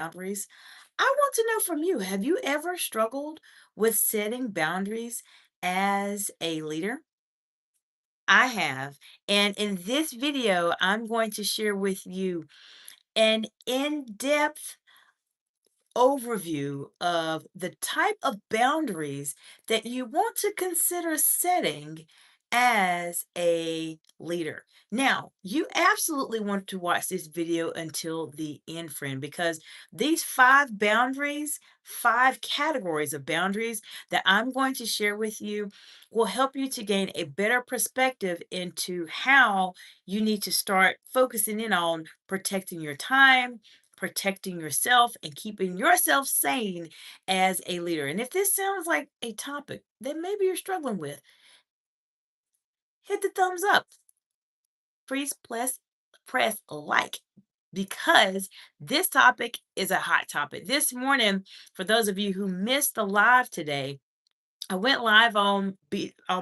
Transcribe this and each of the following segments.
boundaries. I want to know from you, have you ever struggled with setting boundaries as a leader? I have. And in this video, I'm going to share with you an in depth overview of the type of boundaries that you want to consider setting as a leader. Now, you absolutely want to watch this video until the end, friend, because these five categories of boundaries that I'm going to share with you will help you to gain a better perspective into how you need to start focusing in on protecting your time, protecting yourself, and keeping yourself sane as a leader. And if this sounds like a topic that maybe you're struggling with, hit the thumbs up. Please press like because this topic is a hot topic. This morning, for those of you who missed the live today, I went live on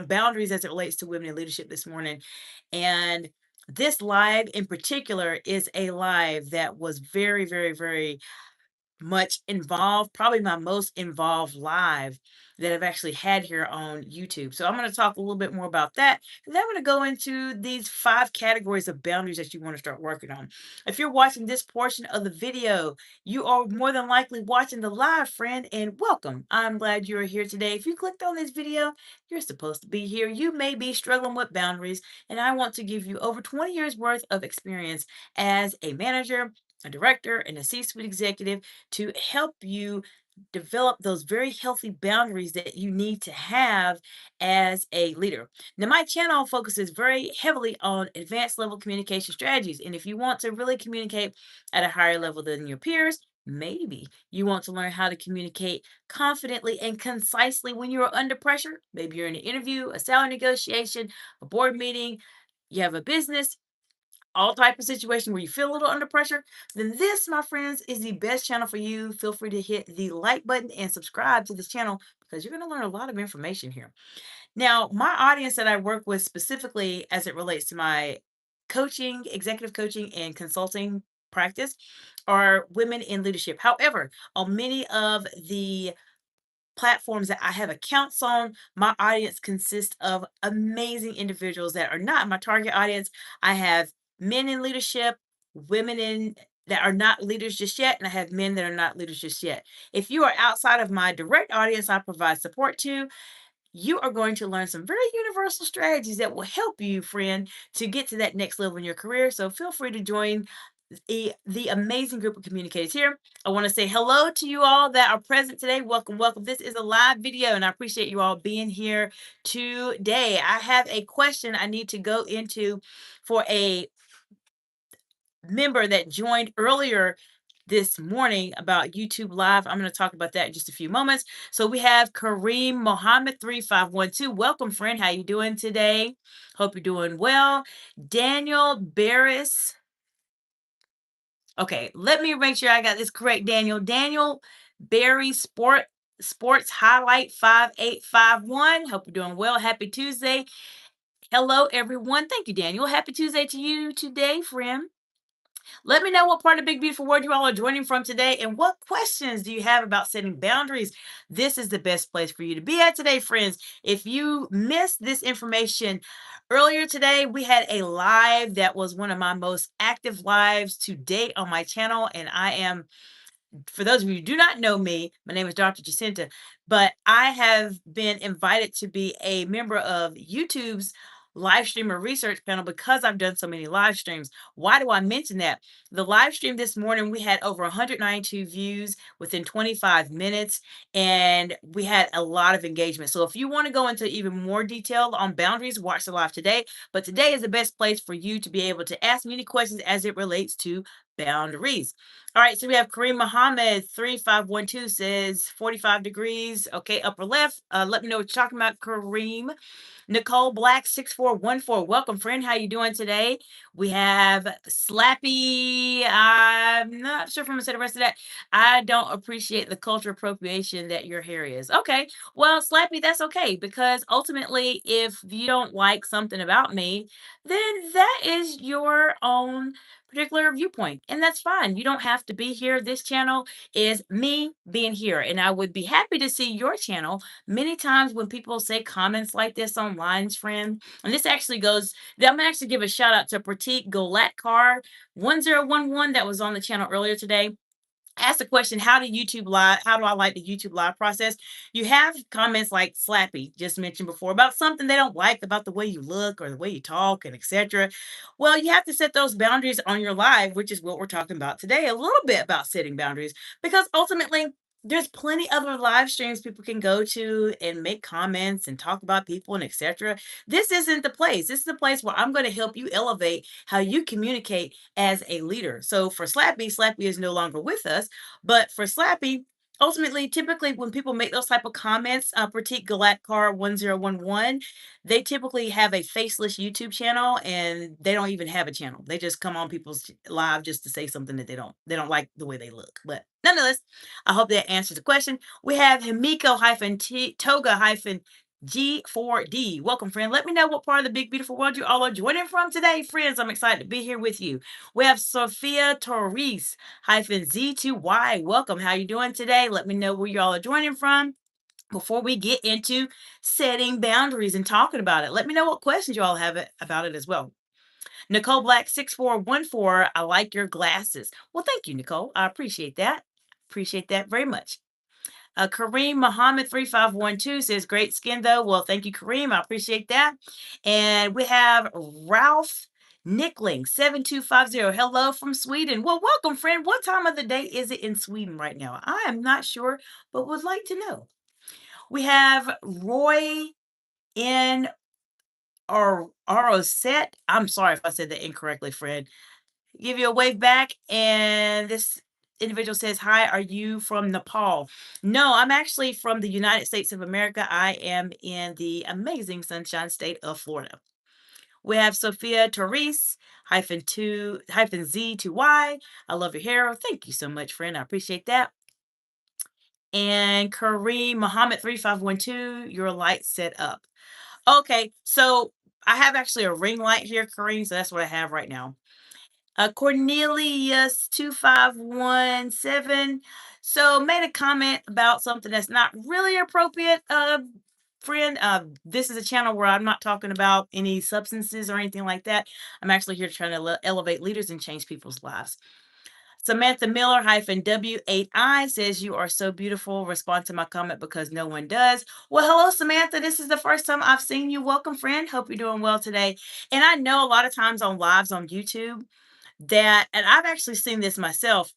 boundaries as it relates to women in leadership this morning, and this live in particular is a live that was very, very, very much involved, probably my most involved live that I've actually had here on YouTube. So I'm going to talk a little bit more about that. And then I'm going to go into these five categories of boundaries that you want to start working on. If you're watching this portion of the video, you are more than likely watching the live, friend, and welcome. I'm glad you're here today. If you clicked on this video, you're supposed to be here. You may be struggling with boundaries, and I want to give you over 20 years worth of experience as a manager, a director, and a C-suite executive to help you develop those very healthy boundaries that you need to have as a leader. Now, my channel focuses very heavily on advanced level communication strategies. And if you want to really communicate at a higher level than your peers, maybe you want to learn how to communicate confidently and concisely when you're under pressure. Maybe you're in an interview, a salary negotiation, a board meeting, you have a business, all type of situation where you feel a little under pressure, then this, my friends, is the best channel for you. Feel free to hit the like button and subscribe to this channel because you're going to learn a lot of information here. Now, my audience that I work with specifically as it relates to my coaching, executive coaching, and consulting practice are women in leadership. However, on many of the platforms that I have accounts on, my audience consists of amazing individuals that are not my target audience. I have men in leadership, women in that are not leaders just yet, and I have men that are not leaders just yet. If you are outside of my direct audience, I provide support to. You are going to learn some very universal strategies that will help you, friend, to get to that next level in your career. So feel free to join the amazing group of communicators here. I want to say hello to you all that are present today. Welcome, welcome. This is a live video, and I appreciate you all being here today. I have a question I need to go into for a member that joined earlier this morning about YouTube Live. I'm going to talk about that in just a few moments. So we have Kareem Mohammed 3512. Welcome, friend. How you doing today? Hope you're doing well. Daniel Barris. Okay, let me make sure I got this correct, Daniel. Daniel Barry Sports Highlight 5851. Hope you're doing well. Happy Tuesday. Hello, everyone. Thank you, Daniel. Happy Tuesday to you today, friend. Let me know what part of Big Beautiful World you all are joining from today and what questions do you have about setting boundaries. This is the best place for you to be at today, friends. If you missed this information earlier today, we had a live that was one of my most active lives to date on my channel. And I am, for those of you who do not know me, my name is Dr. Jacinta, but I have been invited to be a member of YouTube's live streamer research panel because I've done so many live streams. Why do I mention that? The live stream this morning, we had over 192 views within 25 minutes, and we had a lot of engagement. So if you want to go into even more detail on boundaries, watch the live today. But today is the best place for you to be able to ask me any questions as it relates to boundaries. All right, so we have Kareem Mohammed 3512 says 45 degrees. Okay, upper left. Let me know what you're talking about, Kareem. Nicole Black 6414. Welcome, friend. How you doing today? We have Slappy. I'm not sure if I'm gonna say the rest of that. I don't appreciate the cultural appropriation that your hair is. Okay. Well, Slappy, that's okay because ultimately, if you don't like something about me, then that is your own particular viewpoint, and that's fine. You don't have to be here. This channel is me being here, and I would be happy to see your channel. Many times when people say comments like this online, friend, and this actually goes, I'm gonna actually give a shout out to Pratik Golatkar 1011 that was on the channel earlier today. Ask the question, how do I like the YouTube live process? You have comments like Slappy just mentioned before about something they don't like about the way you look or the way you talk and etc. Well, you have to set those boundaries on your live, which is what we're talking about today, a little bit about setting boundaries, because ultimately there's plenty other live streams people can go to and make comments and talk about people and etc. This isn't the place. This is the place where I'm going to help you elevate how you communicate as a leader. So for Slappy, Slappy is no longer with us, but for Slappy, ultimately, typically when people make those type of comments, Pratik Galatkar 1011, they typically have a faceless YouTube channel and they don't even have a channel. They just come on people's live just to say something that they don't like the way they look. But nonetheless, I hope that answers the question. We have Himiko Toga G4D. Welcome, friend. Let me know what part of the big, beautiful world you all are joining from today, friends. I'm excited to be here with you. We have Sophia Torres Z2Y. Welcome. How you doing today? Let me know where you all are joining from before we get into setting boundaries and talking about it. Let me know what questions you all have about it as well. Nicole Black 6414. I like your glasses. Well, thank you, Nicole. I appreciate that. Appreciate that very much. Kareem Muhammad 3512 says, great skin though. Well, thank you, Kareem. I appreciate that. And we have Ralph Nickling 7250. Hello from Sweden. Well, welcome, friend. What time of the day is it in Sweden right now? I am not sure, but would like to know. We have Roy in or Aroset. I'm sorry if I said that incorrectly, friend. Give you a wave back, and this individual says, hi, are you from Nepal? No, I'm actually from the United States of America. I am in the amazing sunshine state of Florida. We have Sophia Therese hyphen Z to Y. I love your hair. Thank you so much, friend. I appreciate that. And Kareem Muhammad 3512, your light set up. Okay, so I have actually a ring light here, Kareem. So that's what I have right now. Cornelius 2517. So made a comment about something that's not really appropriate, friend. This is a channel where I'm not talking about any substances or anything like that. I'm actually here trying to elevate leaders and change people's lives. Samantha Miller W8I says, you are so beautiful. Respond to my comment because no one does. Well, hello, Samantha. This is the first time I've seen you. Welcome, friend. Hope you're doing well today. And I know a lot of times on lives on YouTube, and I've actually seen this myself.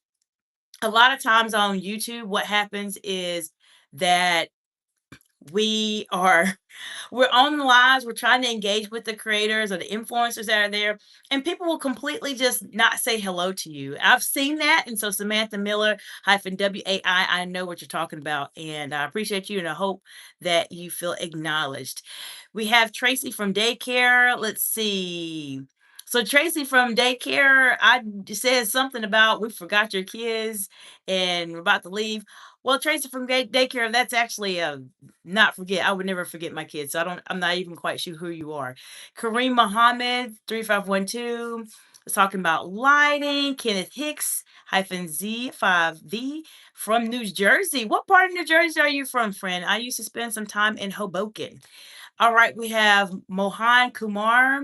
A lot of times on YouTube, what happens is that we are we're on the lives, we're trying to engage with the creators or the influencers that are there, and people will completely just not say hello to you. I've seen that, and so Samantha Miller WAI, I know what you're talking about, and I appreciate you, and I hope that you feel acknowledged. We have Tracy from daycare. Let's see. So Tracy from daycare, I said something about we forgot your kids and we're about to leave. Well, Tracy from daycare, that's actually not forget. I would never forget my kids. So I'm not even quite sure who you are. Kareem Muhammad 3512 is talking about lighting. Kenneth Hicks hyphen Z5V from New Jersey. What part of New Jersey are you from, friend? I used to spend some time in Hoboken. All right, we have Mohan Kumar.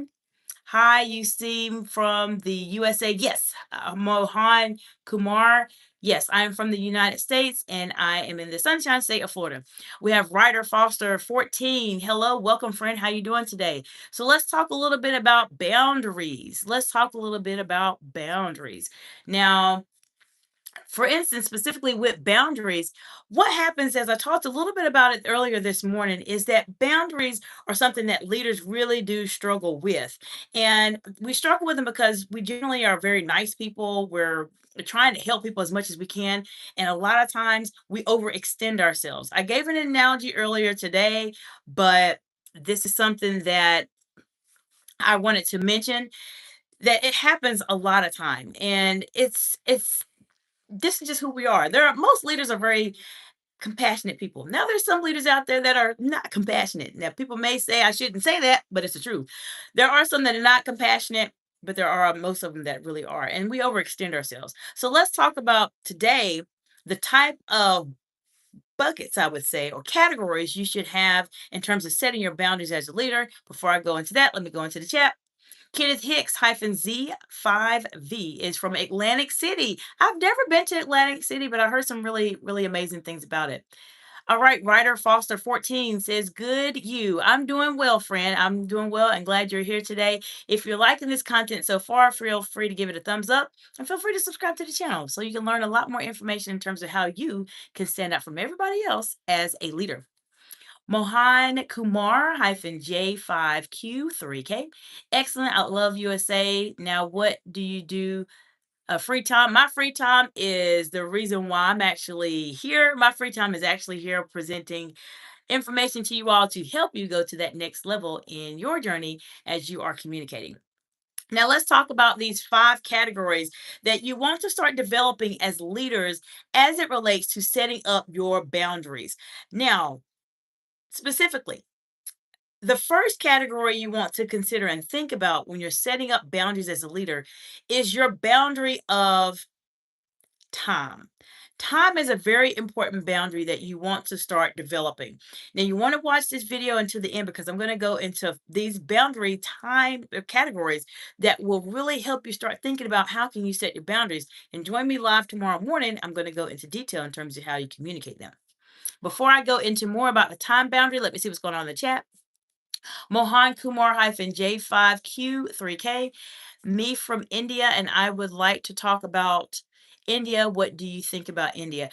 Hi, you seem from the USA. Yes, Mohan Kumar. Yes, I am from the United States and I am in the Sunshine State of Florida. We have Ryder Foster 14. Hello, welcome, friend. How you doing today? So let's talk a little bit about boundaries. Let's talk a little bit about boundaries. Now, for instance, specifically with boundaries, what happens, as I talked a little bit about it earlier this morning, is that boundaries are something that leaders really do struggle with. And we struggle with them because we generally are very nice people. We're trying to help people as much as we can. And a lot of times we overextend ourselves. I gave an analogy earlier today, but this is something that I wanted to mention, that it happens a lot of time, and it's this is just who we are. Most leaders are very compassionate people. Now there's some leaders out there that are not compassionate. Now people may say I shouldn't say that, but it's the truth. There are some that are not compassionate. but there are most of them that really are, and we overextend ourselves. So let's talk about today the type of buckets, I would say, or categories you should have in terms of setting your boundaries as a leader. Before I go into that, let me go into the chat. Kenneth Hicks hyphen Z5V is from Atlantic City. I've never been to Atlantic City, but I heard some really, really amazing things about it. All right, Ryder Foster 14 says, good you. I'm doing well, friend. I'm doing well and glad you're here today. If you're liking this content so far, feel free to give it a thumbs up and feel free to subscribe to the channel so you can learn a lot more information in terms of how you can stand out from everybody else as a leader. Mohan Kumar hyphen J5Q3K. Excellent. I love USA. Now, what do you do free time? My free time is the reason why I'm actually here. My free time is actually here presenting information to you all to help you go to that next level in your journey as you are communicating. Now, let's talk about these 5 categories that you want to start developing as leaders as it relates to setting up your boundaries. Now, specifically, the first category you want to consider and think about when you're setting up boundaries as a leader is your boundary of time. Time is a very important boundary that you want to start developing. Now, you want to watch this video until the end because I'm going to go into these boundary time categories that will really help you start thinking about how can you set your boundaries. And join me live tomorrow morning. I'm going to go into detail in terms of how you communicate them. Before I go into more about the time boundary, let me see what's going on in the chat. Mohan Kumar J5Q3K, me from India, and I would like to talk about India. What do you think about India?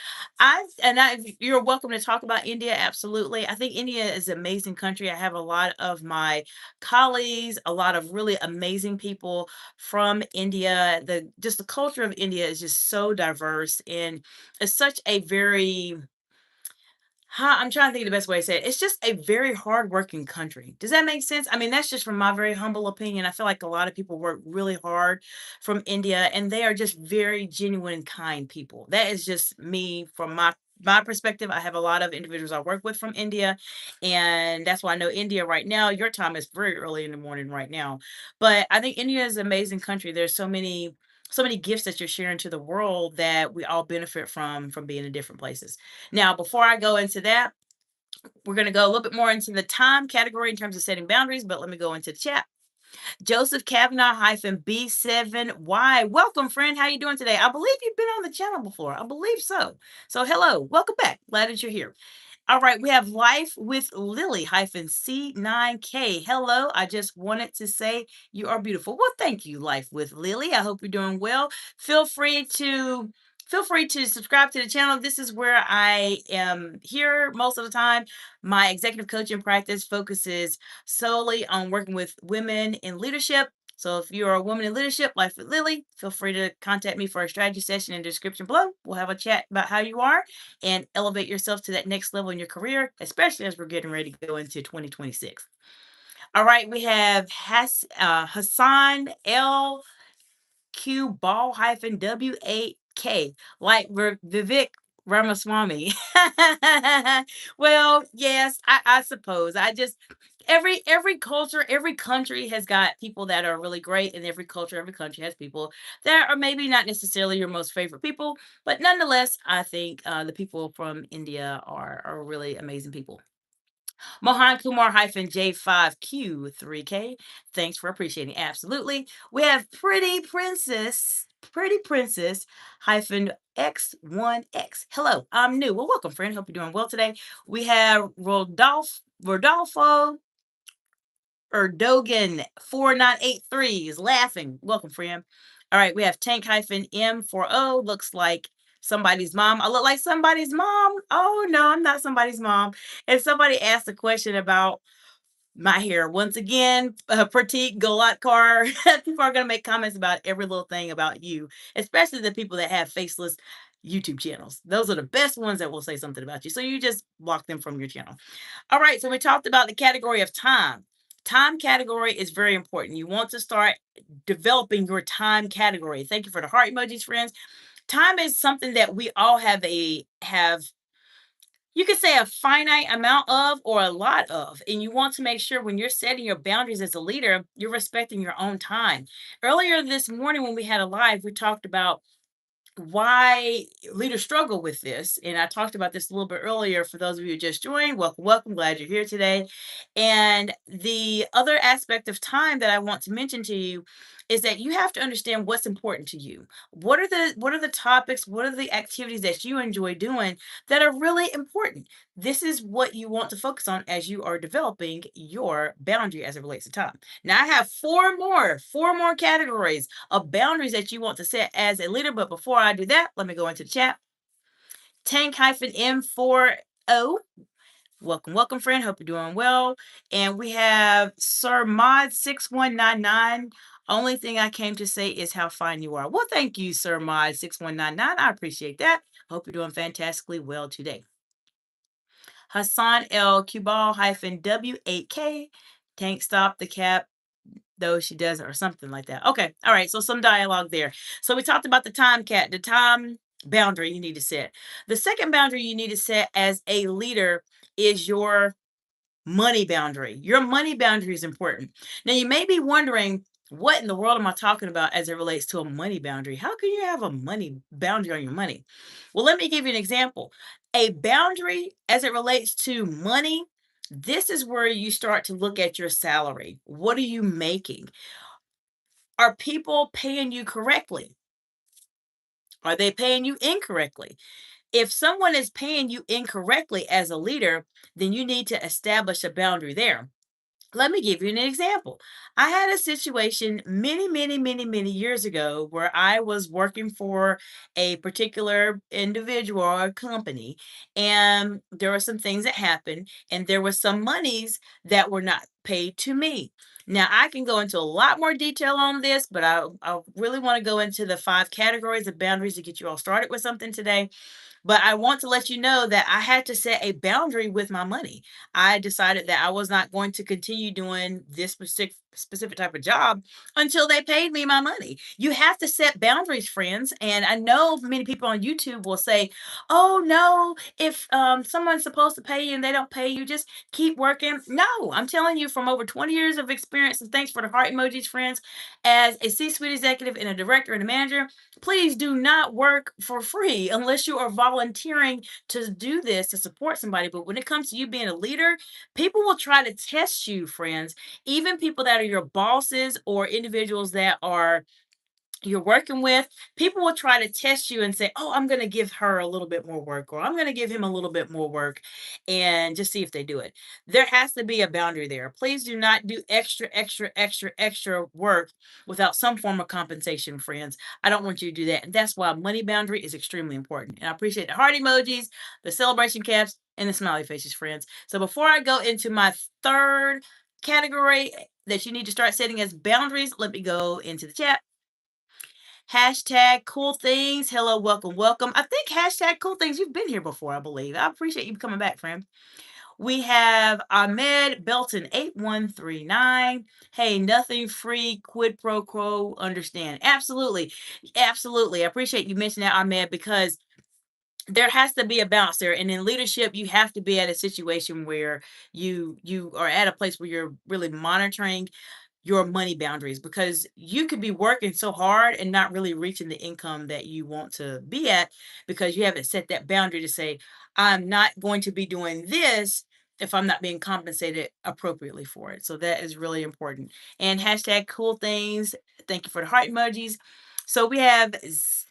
You're welcome to talk about India. Absolutely. I think India is an amazing country. I have a lot of my colleagues, a lot of really amazing people from India. The culture of India is just so diverse and it's such a very I'm trying to think of the best way to say it. It's just a very hardworking country. Does that make sense? I mean, that's just from my very humble opinion. I feel like a lot of people work really hard from India, and they are just very genuine and kind people. That is just me from my perspective. I have a lot of individuals I work with from India, and that's why I know India right now. Your time is very early in the morning right now, but I think India is an amazing country. There's so many gifts that you're sharing to the world that we all benefit from being in different places. Now, before I go into that, we're going to go a little bit more into the time category in terms of setting boundaries, but let me go into the chat. Joseph Kavanaugh hyphen B7Y. Welcome, friend. How you doing today? I believe you've been on the channel before. I believe so. So hello. Welcome back. Glad that you're here. All right, we have Life with Lily hyphen C9K. Hello, I just wanted to say you are beautiful. Well, thank you, Life with Lily. I hope you're doing well. Feel free to subscribe to the channel. This is where I am here most of the time. My executive coaching practice focuses solely on working with women in leadership. So if you're a woman in leadership, Life with Lily, feel free to contact me for a strategy session in the description below. We'll have a chat about how you are and elevate yourself to that next level in your career, especially as we're getting ready to go into 2026. All right, we have Hassan L. Q ball hyphen W8K, like Vivek Ramaswamy. Well, yes, I suppose. Every culture, every country has got people that are really great, and every culture, every country has people that are maybe not necessarily your most favorite people, but nonetheless, I think the people from India are really amazing people. Mohan Kumar hyphen J5Q3K. Thanks for appreciating. Absolutely. We have Pretty Princess hyphen X1X. Hello, I'm new. Well, welcome, friend. Hope you're doing well today. We have Rodolfo Erdogan 4983 is laughing. Welcome, friend. All right, we have Tank hyphen M40. Looks like somebody's mom. I look like somebody's mom. Oh no, I'm not somebody's mom. And somebody asked a question about my hair. Once again, Pratik Golatkar. People are going to make comments about every little thing about you, especially the people that have faceless YouTube channels. Those are the best ones that will say something about you. So you just block them from your channel. All right, so we talked about the category of time. Time category is very important. You want to start developing your time category. Thank you for the heart emojis, friends. Time is something that we all have You could say a finite amount of or a lot of, and you want to make sure when you're setting your boundaries as a leader, you're respecting your own time. Earlier this morning, when we had a live, we talked about why leaders struggle with this. And I talked about this a little bit earlier. For those of you who just joined, welcome, welcome. Glad you're here today. And the other aspect of time that I want to mention to you is that you have to understand what's important to you. What are the topics, what are the activities that you enjoy doing that are really important? This is what you want to focus on as you are developing your boundary as it relates to time. Now I have four more categories of boundaries that you want to set as a leader. But before I do that, let me go into the chat. Tank-M40. Welcome, welcome, friend. Hope you're doing well. And we have Sir Mod 6199. Only thing I came to say is how fine you are. Well, thank you, Sir Mod 6199. I appreciate that. Hope you're doing fantastically well today. Hassan L. Cubal W8K. Tank stop the cap though she doesn't, or something like that. Okay. All right. So some dialogue there. So we talked about the time boundary you need to set. The second boundary you need to set as a leader is your money boundary. Your money boundary is important. Now you may be wondering, what in the world am I talking about as it relates to a money boundary? How can you have a money boundary on your money? Well, let me give you an example. A boundary as it relates to money, this is where you start to look at your salary. What are you making? Are people paying you correctly? Are they paying you incorrectly? If someone is paying you incorrectly as a leader, then you need to establish a boundary there. Let me give you an example. I had a situation many, many, many, many years ago where I was working for a particular individual or a company, and there were some things that happened, and there were some monies that were not paid to me. Now, I can go into a lot more detail on this, but I really want to go into the five categories of boundaries to get you all started with something today. But I want to let you know that I had to set a boundary with my money. I decided that I was not going to continue doing this specific type of job until they paid me my money. You have to set boundaries, friends. And I know many people on YouTube will say, "Oh no, if someone's supposed to pay you and they don't pay you, just keep working." No, I'm telling you from over 20 years of experience, and thanks for the heart emojis, friends. As a C-suite executive and a director and a manager, please do not work for free unless you are volunteering to do this to support somebody. But when it comes to you being a leader, people will try to test you, friends. Even people that are your bosses or individuals that are you're working with, people will try to test you and say, "Oh, I'm going to give her a little bit more work, or I'm going to give him a little bit more work," and just see if they do it. There has to be a boundary there. Please do not do extra, extra, extra, extra work without some form of compensation, friends. I don't want you to do that. And that's why money boundary is extremely important. And I appreciate the heart emojis, the celebration caps, and the smiley faces, friends. So before I go into my third category that you need to start setting as boundaries, let me go into the chat. Hashtag cool things. Hello, welcome, welcome. I think hashtag cool things. You've been here before, I believe. I appreciate you coming back, friend. We have Ahmed Belton 8139. Hey, nothing free, quid pro quo, understand. Absolutely. Absolutely. I appreciate you mentioning that, Ahmed, because there has to be a balance there. And in leadership, you have to be at a situation where you are at a place where you're really monitoring your money boundaries, because you could be working so hard and not really reaching the income that you want to be at because you haven't set that boundary to say, I'm not going to be doing this if I'm not being compensated appropriately for it. So that is really important. And hashtag cool things. Thank you for the heart emojis. So we have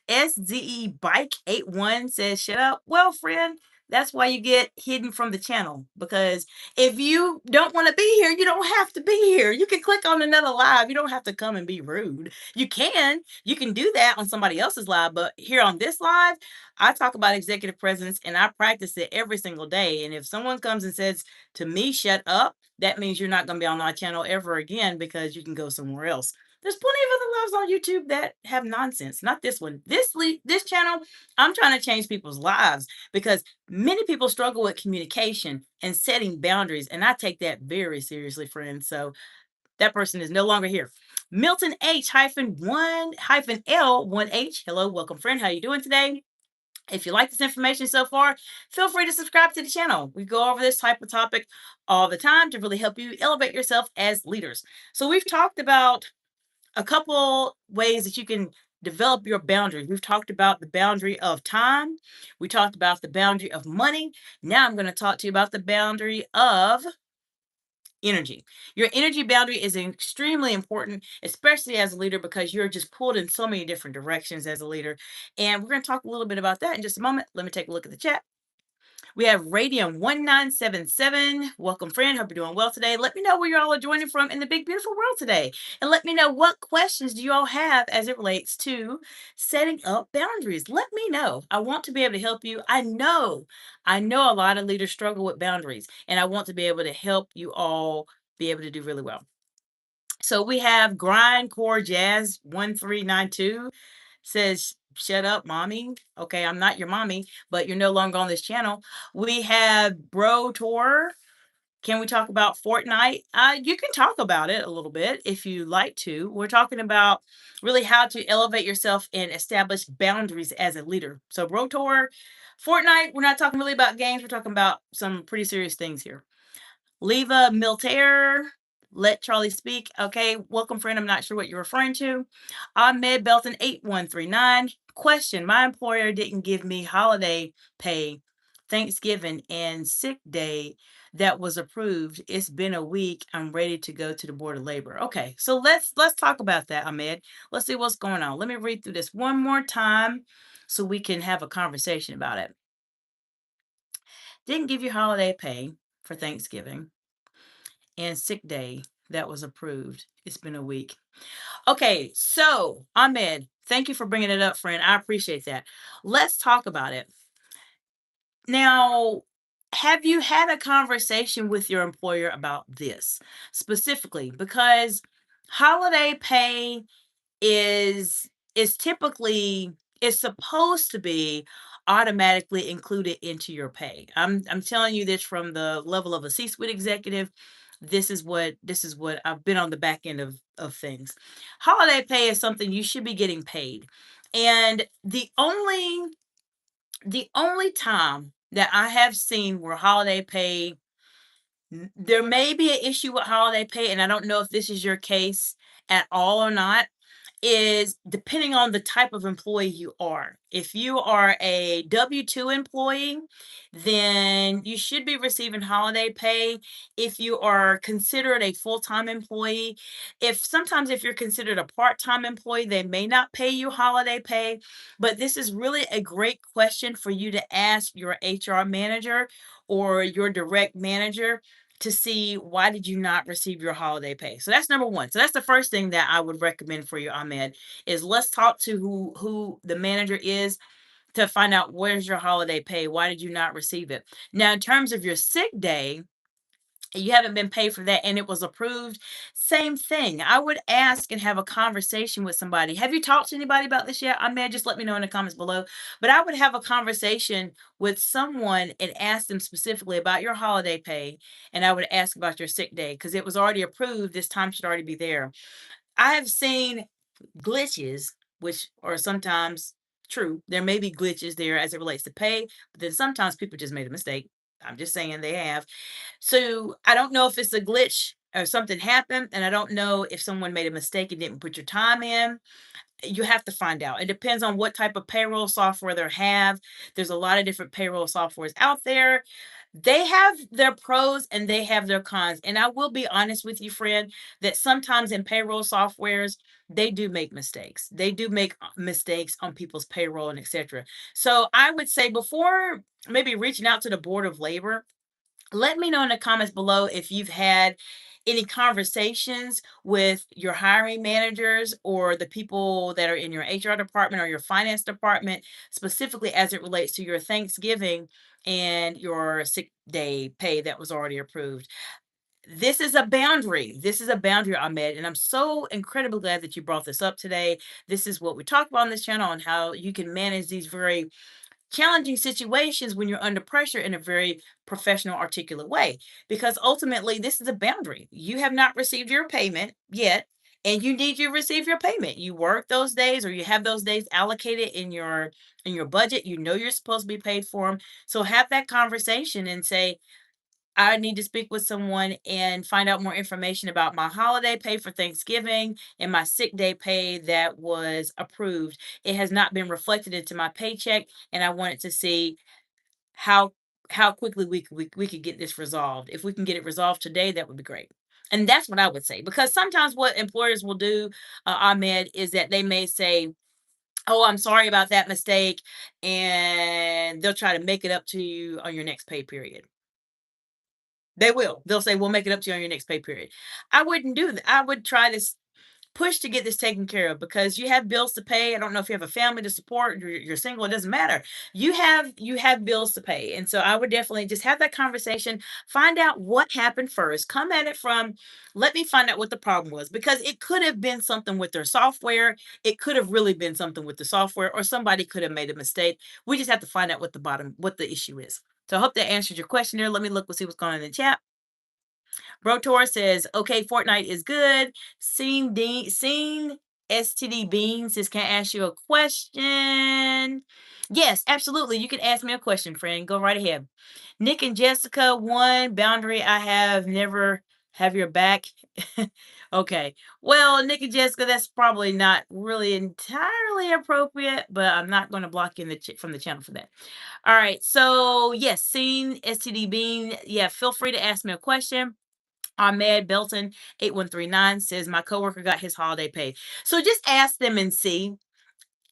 SZE Bike 81 says, shut up. Well, friend, that's why you get hidden from the channel, because if you don't want to be here, you don't have to be here. You can click on another live. You don't have to come and be rude. You can do that on somebody else's live, but here on this live, I talk about executive presence and I practice it every single day. And if someone comes and says to me, shut up, that means you're not going to be on my channel ever again because you can go somewhere else. There's plenty of other lives on YouTube that have nonsense. Not this one. This channel, I'm trying to change people's lives because many people struggle with communication and setting boundaries, and I take that very seriously, friends. So that person is no longer here. Milton H hyphen one hyphen L one H. Hello, welcome, friend. How you doing today? If you like this information so far, feel free to subscribe to the channel. We go over this type of topic all the time to really help you elevate yourself as leaders. So we've talked about a couple ways that you can develop your boundaries. We've talked about the boundary of time. We talked about the boundary of money. Now I'm going to talk to you about the boundary of energy. Your energy boundary is extremely important, especially as a leader, because you're just pulled in so many different directions as a leader. And we're going to talk a little bit about that in just a moment. Let me take a look at the chat. We have Radium 1977. Welcome, friend. Hope you're doing well today. Let me know where you all are joining from in the big, beautiful world today. And let me know what questions do you all have as it relates to setting up boundaries. Let me know. I want to be able to help you. I know a lot of leaders struggle with boundaries, and I want to be able to help you all be able to do really well. So we have Grindcore Jazz 1392 says, "Shut up, mommy." Okay, I'm not your mommy, but you're no longer on this channel. We have Bro Tour. Can we talk about Fortnite? You can talk about it a little bit if you like to. We're talking about really how to elevate yourself and establish boundaries as a leader. So, Bro Tour, Fortnite, we're not talking really about games. We're talking about some pretty serious things here. Leva Miltaire, let Charlie speak. Okay, welcome, friend. I'm not sure what you're referring to. Ahmed Belton 8139. Question: my employer didn't give me holiday pay, Thanksgiving, and sick day that was approved. It's been a week. I'm ready to go to the Board of Labor. Okay, so let's talk about that, Ahmed. Let's see what's going on. Let me read through this one more time so we can have a conversation about it. Didn't give you holiday pay for Thanksgiving and sick day that was approved. It's been a week. Okay, so Ahmed, thank you for bringing it up, friend. I appreciate that. Let's talk about it. Now, have you had a conversation with your employer about this specifically? Because holiday pay is typically is supposed to be automatically included into your pay. I'm telling you this from the level of a C-suite executive. This is what I've been on the back end of things. Holiday pay is something you should be getting paid. And the only time that I have seen where holiday pay there may be an issue with holiday pay, and I don't know if this is your case at all or not, is depending on the type of employee you are. If you are a W-2 employee, then you should be receiving holiday pay. If you are considered a full-time employee, if you're considered a part-time employee, they may not pay you holiday pay. But this is really a great question for you to ask your HR manager or your direct manager to see why did you not receive your holiday pay. So that's number one. So that's the first thing that I would recommend for you, Ahmed, is let's talk to who the manager is to find out where's your holiday pay. Why did you not receive it? Now, in terms of your sick day, you haven't been paid for that and it was approved, same thing. I would ask and have a conversation with somebody. Have you talked to anybody about this yet? I may just let me know in the comments below. But I would have a conversation with someone and ask them specifically about your holiday pay. And I would ask about your sick day because it was already approved. This time should already be there. I have seen glitches, which are sometimes true. There may be glitches there as it relates to pay, but then sometimes people just made a mistake. I'm just saying they have. So I don't know if it's a glitch or something happened, and I don't know if someone made a mistake and didn't put your time in. You have to find out. It depends on what type of payroll software they have. There's a lot of different payroll softwares out there. They have their pros and they have their cons. And I will be honest with you, friend, that sometimes in payroll softwares, they do make mistakes. They do make mistakes on people's payroll and etc. So I would say before maybe reaching out to the Board of Labor, let me know in the comments below if you've had any conversations with your hiring managers or the people that are in your HR department or your finance department, specifically as it relates to your Thanksgiving and your sick day pay that was already approved. This is a boundary. This is a boundary, Ahmed, and I'm so incredibly glad that you brought this up today. This is what we talk about on this channel and how you can manage these very challenging situations when you're under pressure in a very professional, articulate way. Because ultimately, this is a boundary. You have not received your payment yet. and you need to receive your payment. You work those days or you have those days allocated in your budget. You know you're supposed to be paid for them. So have that conversation and say, I need to speak with someone and find out more information about my holiday pay for Thanksgiving and my sick day pay that was approved. It has not been reflected into my paycheck, and I wanted to see how how quickly we could get this resolved. If we can get it resolved today, that would be great. And that's what I would say, because sometimes what employers will do, Ahmed, is that they may say, "Oh, I'm sorry about that mistake," and they'll try to make it up to you on your next pay period. They will. They'll say, "We'll make it up to you on your next pay period." I wouldn't do that. I would try to push to get this taken care of, because you have bills to pay. I don't know if you have a family to support, you're single, it doesn't matter. You have bills to pay. And so I would definitely just have that conversation, find out what happened first. Come at it from, let me find out what the problem was, because it could have been something with their software. It could have really been something with the software, or somebody could have made a mistake. We just have to find out what the issue is. So I hope that answered your question there. Let me look, we'll see what's going on in the chat. Brotor says, okay, Fortnite is good. Seen STD Bean says, can I ask you a question? Yes, absolutely. You can ask me a question, friend. Go right ahead. Nick and Jessica, one boundary I have never have your back. Okay. Well, Nick and Jessica, that's probably not really entirely appropriate, but I'm not going to block you in from the channel for that. All right. So, yes, seen STD Bean. Yeah, feel free to ask me a question. Ahmed Belton 8139 says my coworker got his holiday pay. So just ask them and see.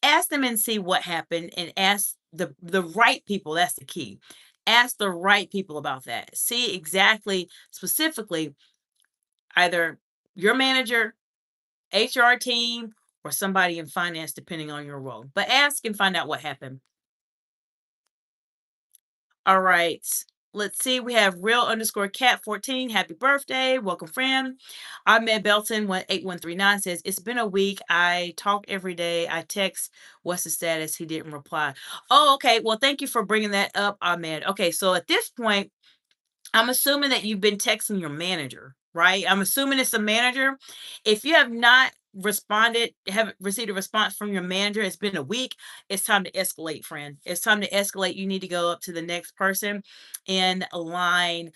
Ask them and see what happened, and ask the right people. That's the key. Ask the right people about that. See exactly, specifically, either your manager, HR team, or somebody in finance, depending on your role. But ask and find out what happened. All right. Let's see. We have real underscore cat 14. Happy birthday. Welcome, friend. Ahmed Belton 8139 says, it's been a week. I talk every day. I text, what's the status? He didn't reply. Oh, okay. Well, thank you for bringing that up, Ahmed. Okay. So at this point, I'm assuming that you've been texting your manager, right? I'm assuming it's a manager. If you have not haven't received a response from your manager, it's been a week, it's time to escalate, friend. It's time to escalate. You need to go up to the next person and align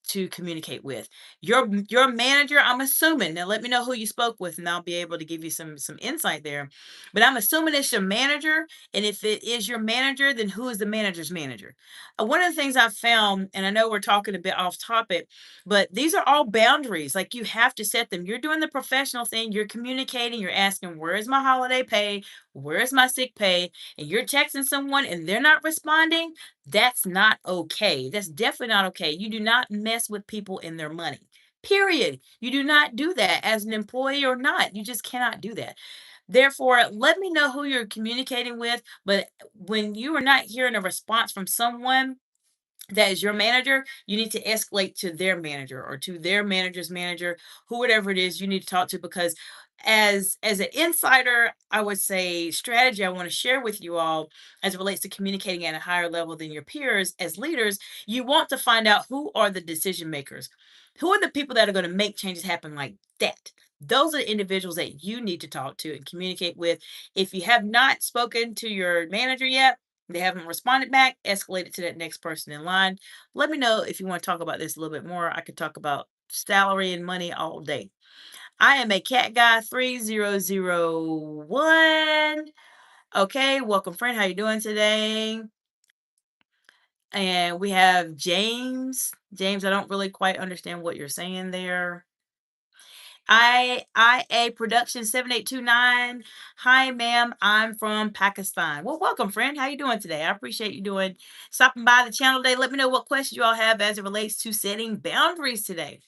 to communicate with. Your manager, I'm assuming. Now let me know who you spoke with and I'll be able to give you some insight there. But I'm assuming it's your manager, and if it is your manager, then who is the manager's manager? One of the things I've found, and I know we're talking a bit off topic, but these are all boundaries. Like, you have to set them. You're doing the professional thing, you're communicating, you're asking, where is my holiday pay? Where is my sick pay? And you're texting someone and they're not responding. That's not okay. That's definitely not okay. You do not mess with people and their money. Period. You do not do that as an employee or not. You just cannot do that. Therefore, let me know who you're communicating with. But when you are not hearing a response from someone that is your manager, you need to escalate to their manager or to their manager's manager, who whatever it is you need to talk to. Because as an insider, I would say strategy I want to share with you all as it relates to communicating at a higher level than your peers as leaders, you want to find out who are the decision makers. Who are the people that are going to make changes happen like that? Those are the individuals that you need to talk to and communicate with. If you have not spoken to your manager yet, they haven't responded back, escalate it to that next person in line. Let me know if you want to talk about this a little bit more. I could talk about salary and money all day. I am a cat guy 3001. Okay, welcome, friend. How you doing today? And we have James. James, I don't really quite understand what you're saying there. IA Production 7829. Hi, ma'am. I'm from Pakistan. Well, welcome, friend. How you doing today? I appreciate you stopping by the channel today. Let me know what questions you all have as it relates to setting boundaries today.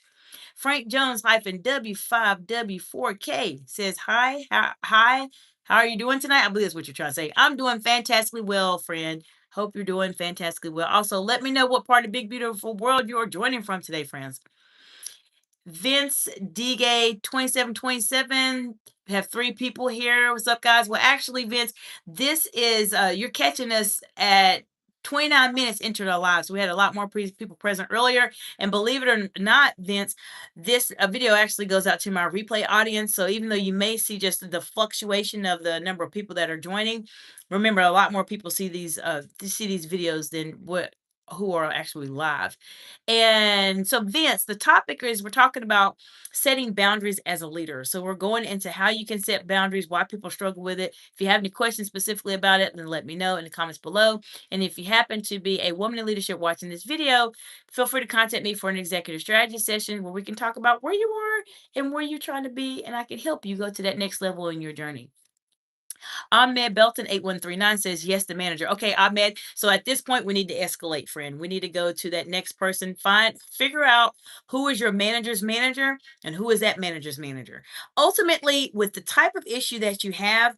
Frank Jones W5W4K says, hi. How are you doing tonight? I believe that's what you're trying to say. I'm doing fantastically well, friend. Hope you're doing fantastically well. Also, let me know what part of Big Beautiful World you're joining from today, friends. Vince DGay 2727. We have 3 people here. What's up, guys? Well, actually, Vince, this is you're catching us at 29 minutes into their lives. We had a lot more people present earlier. And believe it or not, Vince, this video actually goes out to my replay audience. So even though you may see just the fluctuation of the number of people that are joining, remember a lot more people see these videos than what who are actually live. And so, Vince, the topic is we're talking about setting boundaries as a leader. So we're going into how you can set boundaries, why people struggle with it. If you have any questions specifically about it, then let me know in the comments below. And if you happen to be a woman in leadership watching this video, feel free to contact me for an executive strategy session where we can talk about where you are and where you're trying to be, and I can help you go to that next level in your journey. Ahmed Belton 8139 says, yes, the manager. Okay, Ahmed. So at this point, we need to escalate, friend. We need to go to that next person, figure out who is your manager's manager and who is that manager's manager. Ultimately, with the type of issue that you have,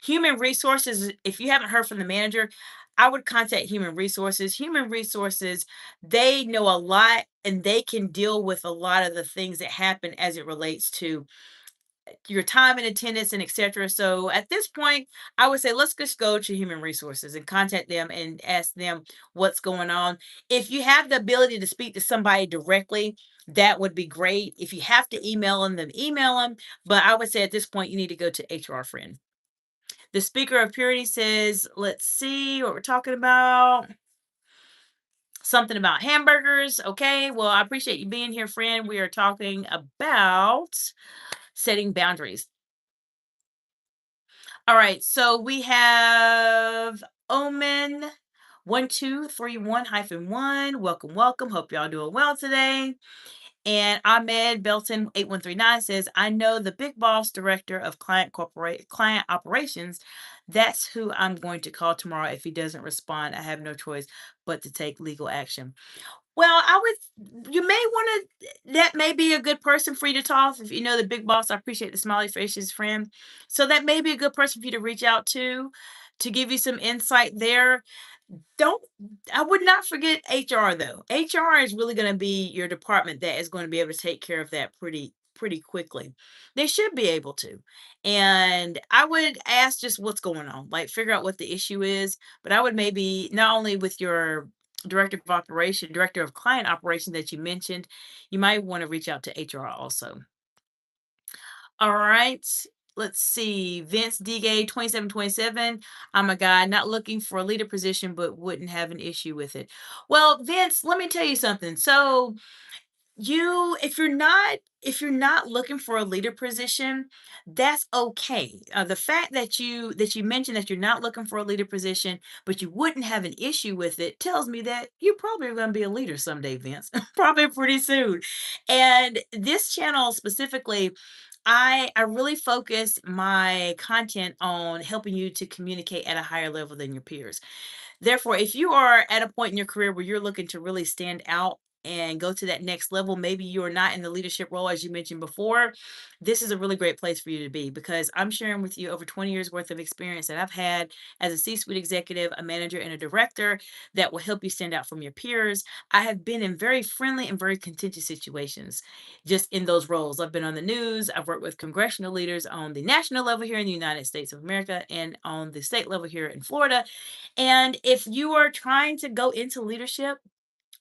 human resources, if you haven't heard from the manager, I would contact human resources. Human resources, they know a lot and they can deal with a lot of the things that happen as it relates to your time and attendance and etc. So at this point, I would say let's just go to human resources and contact them and ask them what's going on. If you have the ability to speak to somebody directly, that would be great. If you have to email them, then email them. But I would say at this point, you need to go to HR friend. The speaker of purity says, let's see what we're talking about. Something about hamburgers. Okay. Well, I appreciate you being here, friend. We are talking about setting boundaries. All right, so we have Omen 1231-1. Welcome, welcome. Hope y'all doing well today. And Ahmed Belton 8139 says, I know the big boss director of client operations. That's who I'm going to call tomorrow. If he doesn't respond, I have no choice but to take legal action. Well, you may want to, that may be a good person for you to talk. If you know the big boss, I appreciate the smiley faces, friend. So that may be a good person for you to reach out to give you some insight there. Don't I would not forget HR though. HR is really going to be your department that is going to be able to take care of that pretty quickly. They should be able to. And I would ask just what's going on. Like figure out what the issue is, but I would maybe not only with your director of client operation that you mentioned, you might want to reach out to HR also. All right. Let's see. Vince DGay 2727. I'm a guy not looking for a leader position, but wouldn't have an issue with it. Well, Vince, let me tell you something. So you if you're not looking for a leader position, that's okay. The fact that you mentioned that you're not looking for a leader position, but you wouldn't have an issue with it tells me that you probably are going to be a leader someday, Vince. Probably pretty soon. And this channel specifically, I really focus my content on helping you to communicate at a higher level than your peers. Therefore, if you are at a point in your career where you're looking to really stand out and go to that next level, maybe you're not in the leadership role as you mentioned before, this is a really great place for you to be because I'm sharing with you over 20 years worth of experience that I've had as a C-suite executive, a manager, and a director that will help you stand out from your peers. I have been in very friendly and very contentious situations just in those roles. I've been on the news, I've worked with congressional leaders on the national level here in the United States of America and on the state level here in Florida. And if you are trying to go into leadership,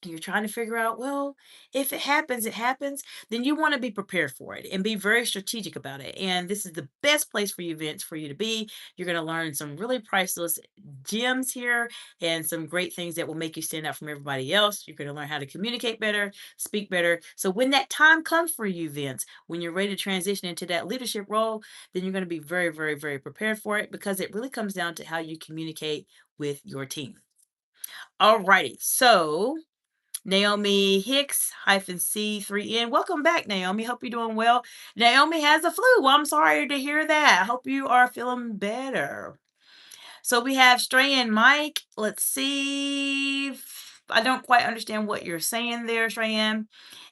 and you're trying to figure out, well, if it happens, it happens, then you want to be prepared for it and be very strategic about it. And this is the best place for you, Vince, for you to be. You're going to learn some really priceless gems here and some great things that will make you stand out from everybody else. You're going to learn how to communicate better, speak better. So when that time comes for you, Vince, when you're ready to transition into that leadership role, then you're going to be very, very, very prepared for it because it really comes down to how you communicate with your team. All righty. So Naomi Hicks hyphen C3N. Welcome back, Naomi. Hope you're doing well. Naomi has a flu. Well, I'm sorry to hear that. Hope you are feeling better. So we have Strayan Mike. Let's see. I don't quite understand what you're saying there, Strayan.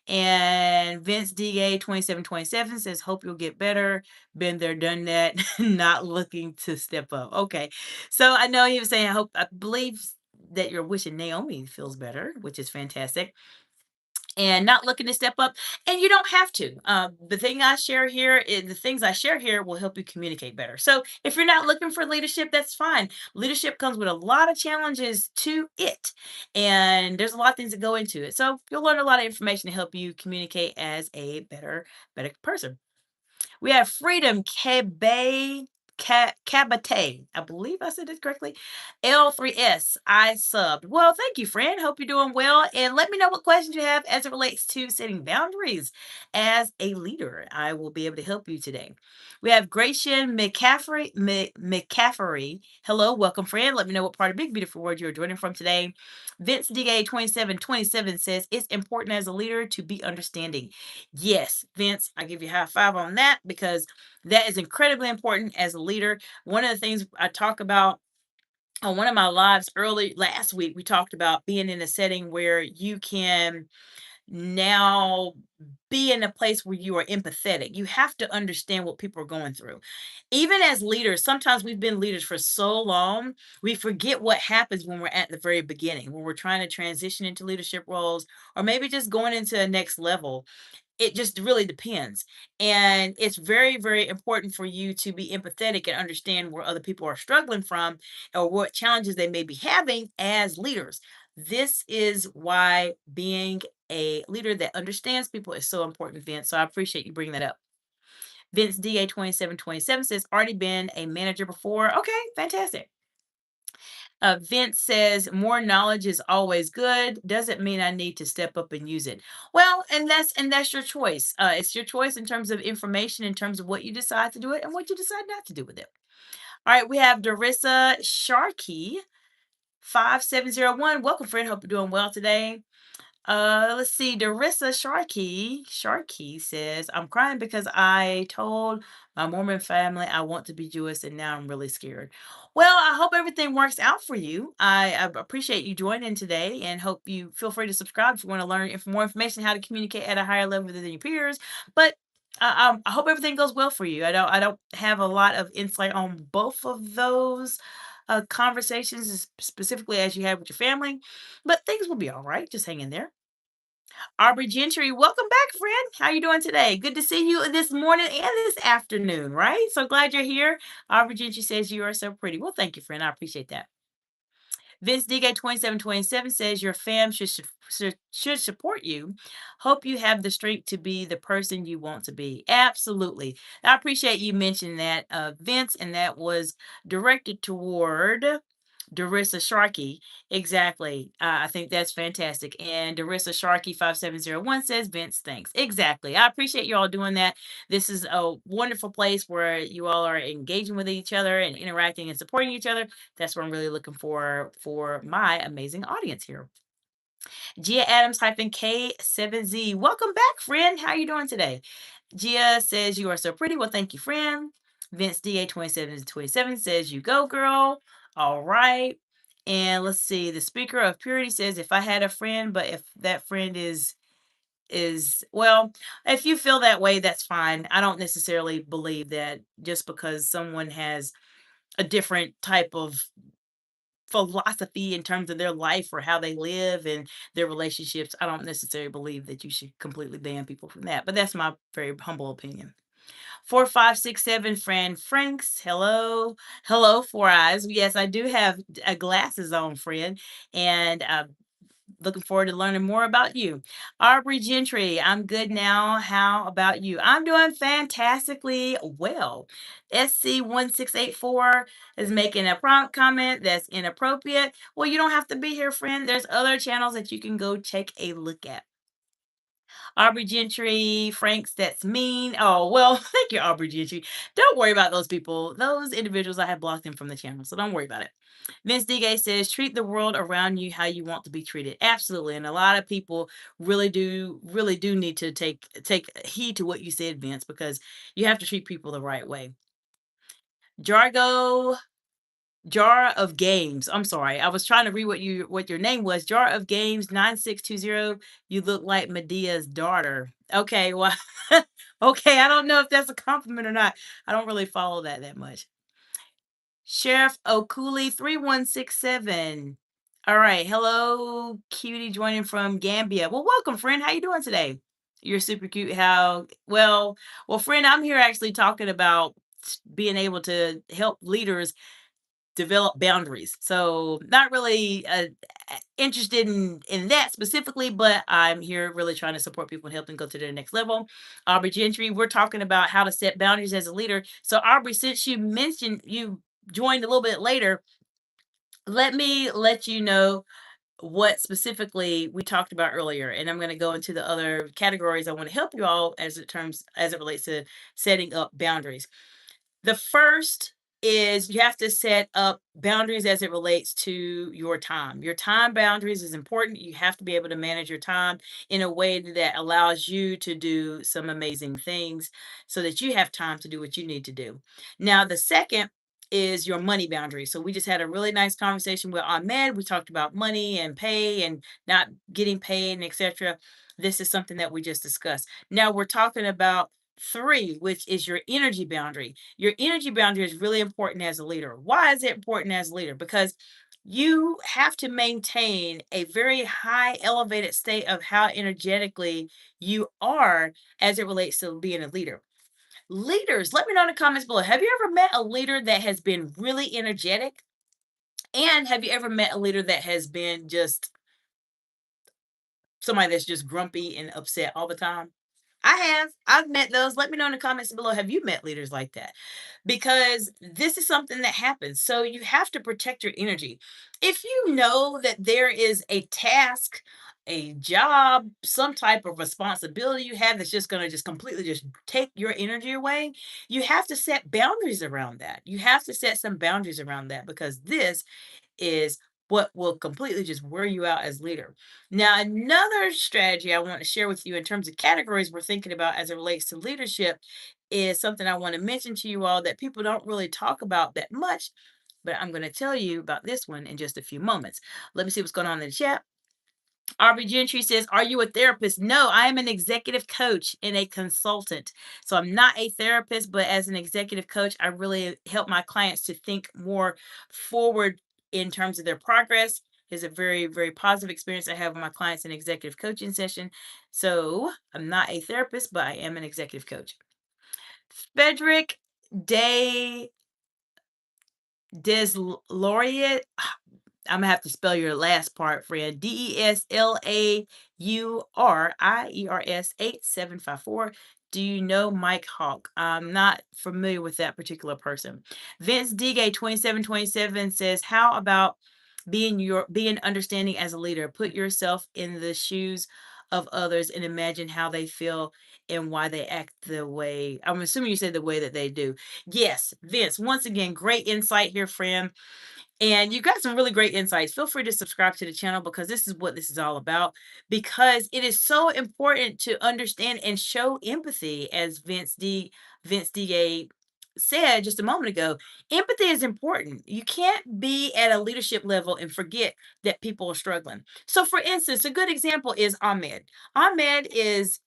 And Vince DA 2727 says, hope you'll get better. Been there, done that. Not looking to step up. Okay. So I know he was saying, I believe that you're wishing Naomi feels better, which is fantastic. and not looking to step up, and you don't have to. The things I share here will help you communicate better. So if you're not looking for leadership, that's fine. Leadership comes with a lot of challenges to it, and there's a lot of things that go into it. So you'll learn a lot of information to help you communicate as a better person. We have Freedom Cabate. I believe I said it correctly. L3S. I subbed. Well, thank you, friend. Hope you're doing well. And let me know what questions you have as it relates to setting boundaries as a leader. I will be able to help you today. We have Gratian McCaffrey. Hello, welcome, friend. Let me know what part of Big Beautiful World you're joining from today. Vince DA 2727 says it's important as a leader to be understanding. Yes, Vince, I give you a high five on that because that is incredibly important as a leader. One of the things I talk about on one of my lives early last week, we talked about being in a setting where you can now be in a place where you are empathetic. You have to understand what people are going through. Even as leaders, sometimes we've been leaders for so long, we forget what happens when we're at the very beginning, when we're trying to transition into leadership roles, or maybe just going into a next level. It just really depends. And it's very, very important for you to be empathetic and understand where other people are struggling from or what challenges they may be having as leaders. This is why being a leader that understands people is so important, Vince. So I appreciate you bringing that up. Vince DA 2727 says, already been a manager before. Okay, fantastic. Vince says more knowledge is always good. Doesn't mean I need to step up and use it. Well, and that's your choice. It's your choice in terms of information, in terms of what you decide to do it and what you decide not to do with it. All right, we have Darissa Sharkey 5701. Welcome, friend. Hope you're doing well today. Let's see. Darissa Sharkey says, I'm crying because I told my Mormon family I want to be Jewish and now I'm really scared. Well, I hope everything works out for you. I appreciate you joining today and hope you feel free to subscribe if you want to learn more information how to communicate at a higher level than your peers. But I hope everything goes well for you. I don't have a lot of insight on both of those conversations, specifically as you had with your family, but things will be all right. Just hang in there. Aubrey Gentry, welcome back, friend. How you doing today? Good to see you this morning and this afternoon, right? So glad you're here. Aubrey Gentry says you are so pretty. Well, thank you, friend. I appreciate that. Vince DK 2727 says your fam should support you. Hope you have the strength to be the person you want to be. Absolutely. I appreciate you mentioning that, Vince, and that was directed toward Darissa Sharkey. Exactly. I think that's fantastic. And Darissa Sharkey 5701 says, Vince, thanks. Exactly. I appreciate you all doing that. This is a wonderful place where you all are engaging with each other and interacting and supporting each other. That's what I'm really looking for my amazing audience here. Gia Adams K7Z. Welcome back, friend. How you doing today? Gia says you are so pretty. Well, thank you, friend. Vince DA 2727 says you go, girl. All right. And let's see. The speaker of purity says if I had a friend, but if that friend is well, if you feel that way, that's fine. I don't necessarily believe that just because someone has a different type of philosophy in terms of their life or how they live and their relationships. I don't necessarily believe that you should completely ban people from that, but that's my very humble opinion. 4567 Fran Franks. Hello. Hello, Four Eyes. Yes, I do have glasses on, friend. And looking forward to learning more about you. Aubrey Gentry, I'm good now. How about you? I'm doing fantastically well. SC1684 is making a prompt comment that's inappropriate. Well, you don't have to be here, friend. There's other channels that you can go take a look at. Aubrey Gentry, Franks, that's mean. Oh, well, thank you, Aubrey Gentry. Don't worry about those people. Those individuals, I have blocked them from the channel, so don't worry about it. Vince DG says, treat the world around you how you want to be treated. Absolutely. And a lot of people really do need to take heed to what you said, Vince, because you have to treat people the right way. Jargo Jar of Games. I'm sorry. I was trying to read what your name was. Jar of Games 9620. You look like Medea's daughter. Okay, well, okay. I don't know if that's a compliment or not. I don't really follow that much. Sheriff Okuli 3167. All right. Hello, cutie joining from Gambia. Well, welcome, friend. How you doing today? You're super cute. Well, friend, I'm here actually talking about being able to help leaders develop boundaries. So, not really interested in that specifically, but I'm here really trying to support people and help them go to their next level. Aubrey Gentry, we're talking about how to set boundaries as a leader. So, Aubrey, since you mentioned you joined a little bit later, let me let you know what specifically we talked about earlier, and I'm going to go into the other categories I want to help you all as it relates to setting up boundaries. The first is you have to set up boundaries as it relates to your time. Your time boundaries is important. You have to be able to manage your time in a way that allows you to do some amazing things so that you have time to do what you need to do. Now, the second is your money boundary. So we just had a really nice conversation with Ahmed. We talked about money and pay and not getting paid and etc. This is something that we just discussed. Now we're talking about three, which is your energy boundary. Your energy boundary is really important as a leader. Why is it important as a leader? Because you have to maintain a very high elevated state of how energetically you are as it relates to being a leader. Leaders, let me know in the comments below. Have you ever met a leader that has been really energetic? And have you ever met a leader that has been just somebody that's just grumpy and upset all the time? I have. I've met those. Let me know in the comments below. Have you met leaders like that? Because this is something that happens. So you have to protect your energy. If you know that there is a task, a job, some type of responsibility you have that's just going to just completely just take your energy away, you have to set boundaries around that. You have to set some boundaries around that because this is what will completely just wear you out as leader. Now, another strategy I want to share with you in terms of categories we're thinking about as it relates to leadership is something I want to mention to you all that people don't really talk about that much, but I'm going to tell you about this one in just a few moments. Let me see what's going on in the chat. Aubrey Gentry says, "Are you a therapist?" No, I am an executive coach and a consultant. So I'm not a therapist, but as an executive coach, I really help my clients to think more forward in terms of their progress. It's a very, very positive experience I have with my clients in executive coaching session. So I'm not a therapist, but I am an executive coach. Frederick Day Deslaurier. I'm gonna have to spell your last part, friend. DESLAURIERS 8754. Do you know Mike Hawk? I'm not familiar with that particular person. Vince Digay 2727 says, "How about being understanding as a leader? Put yourself in the shoes of others and imagine how they feel and why they act the way." I'm assuming you said the way that they do. Yes, Vince. Once again, great insight here, friend. And you got some really great insights. Feel free to subscribe to the channel because this is what this is all about. Because it is so important to understand and show empathy, as Vince DA said just a moment ago. Empathy is important. You can't be at a leadership level and forget that people are struggling. So, for instance, a good example is Ahmed. Ahmed is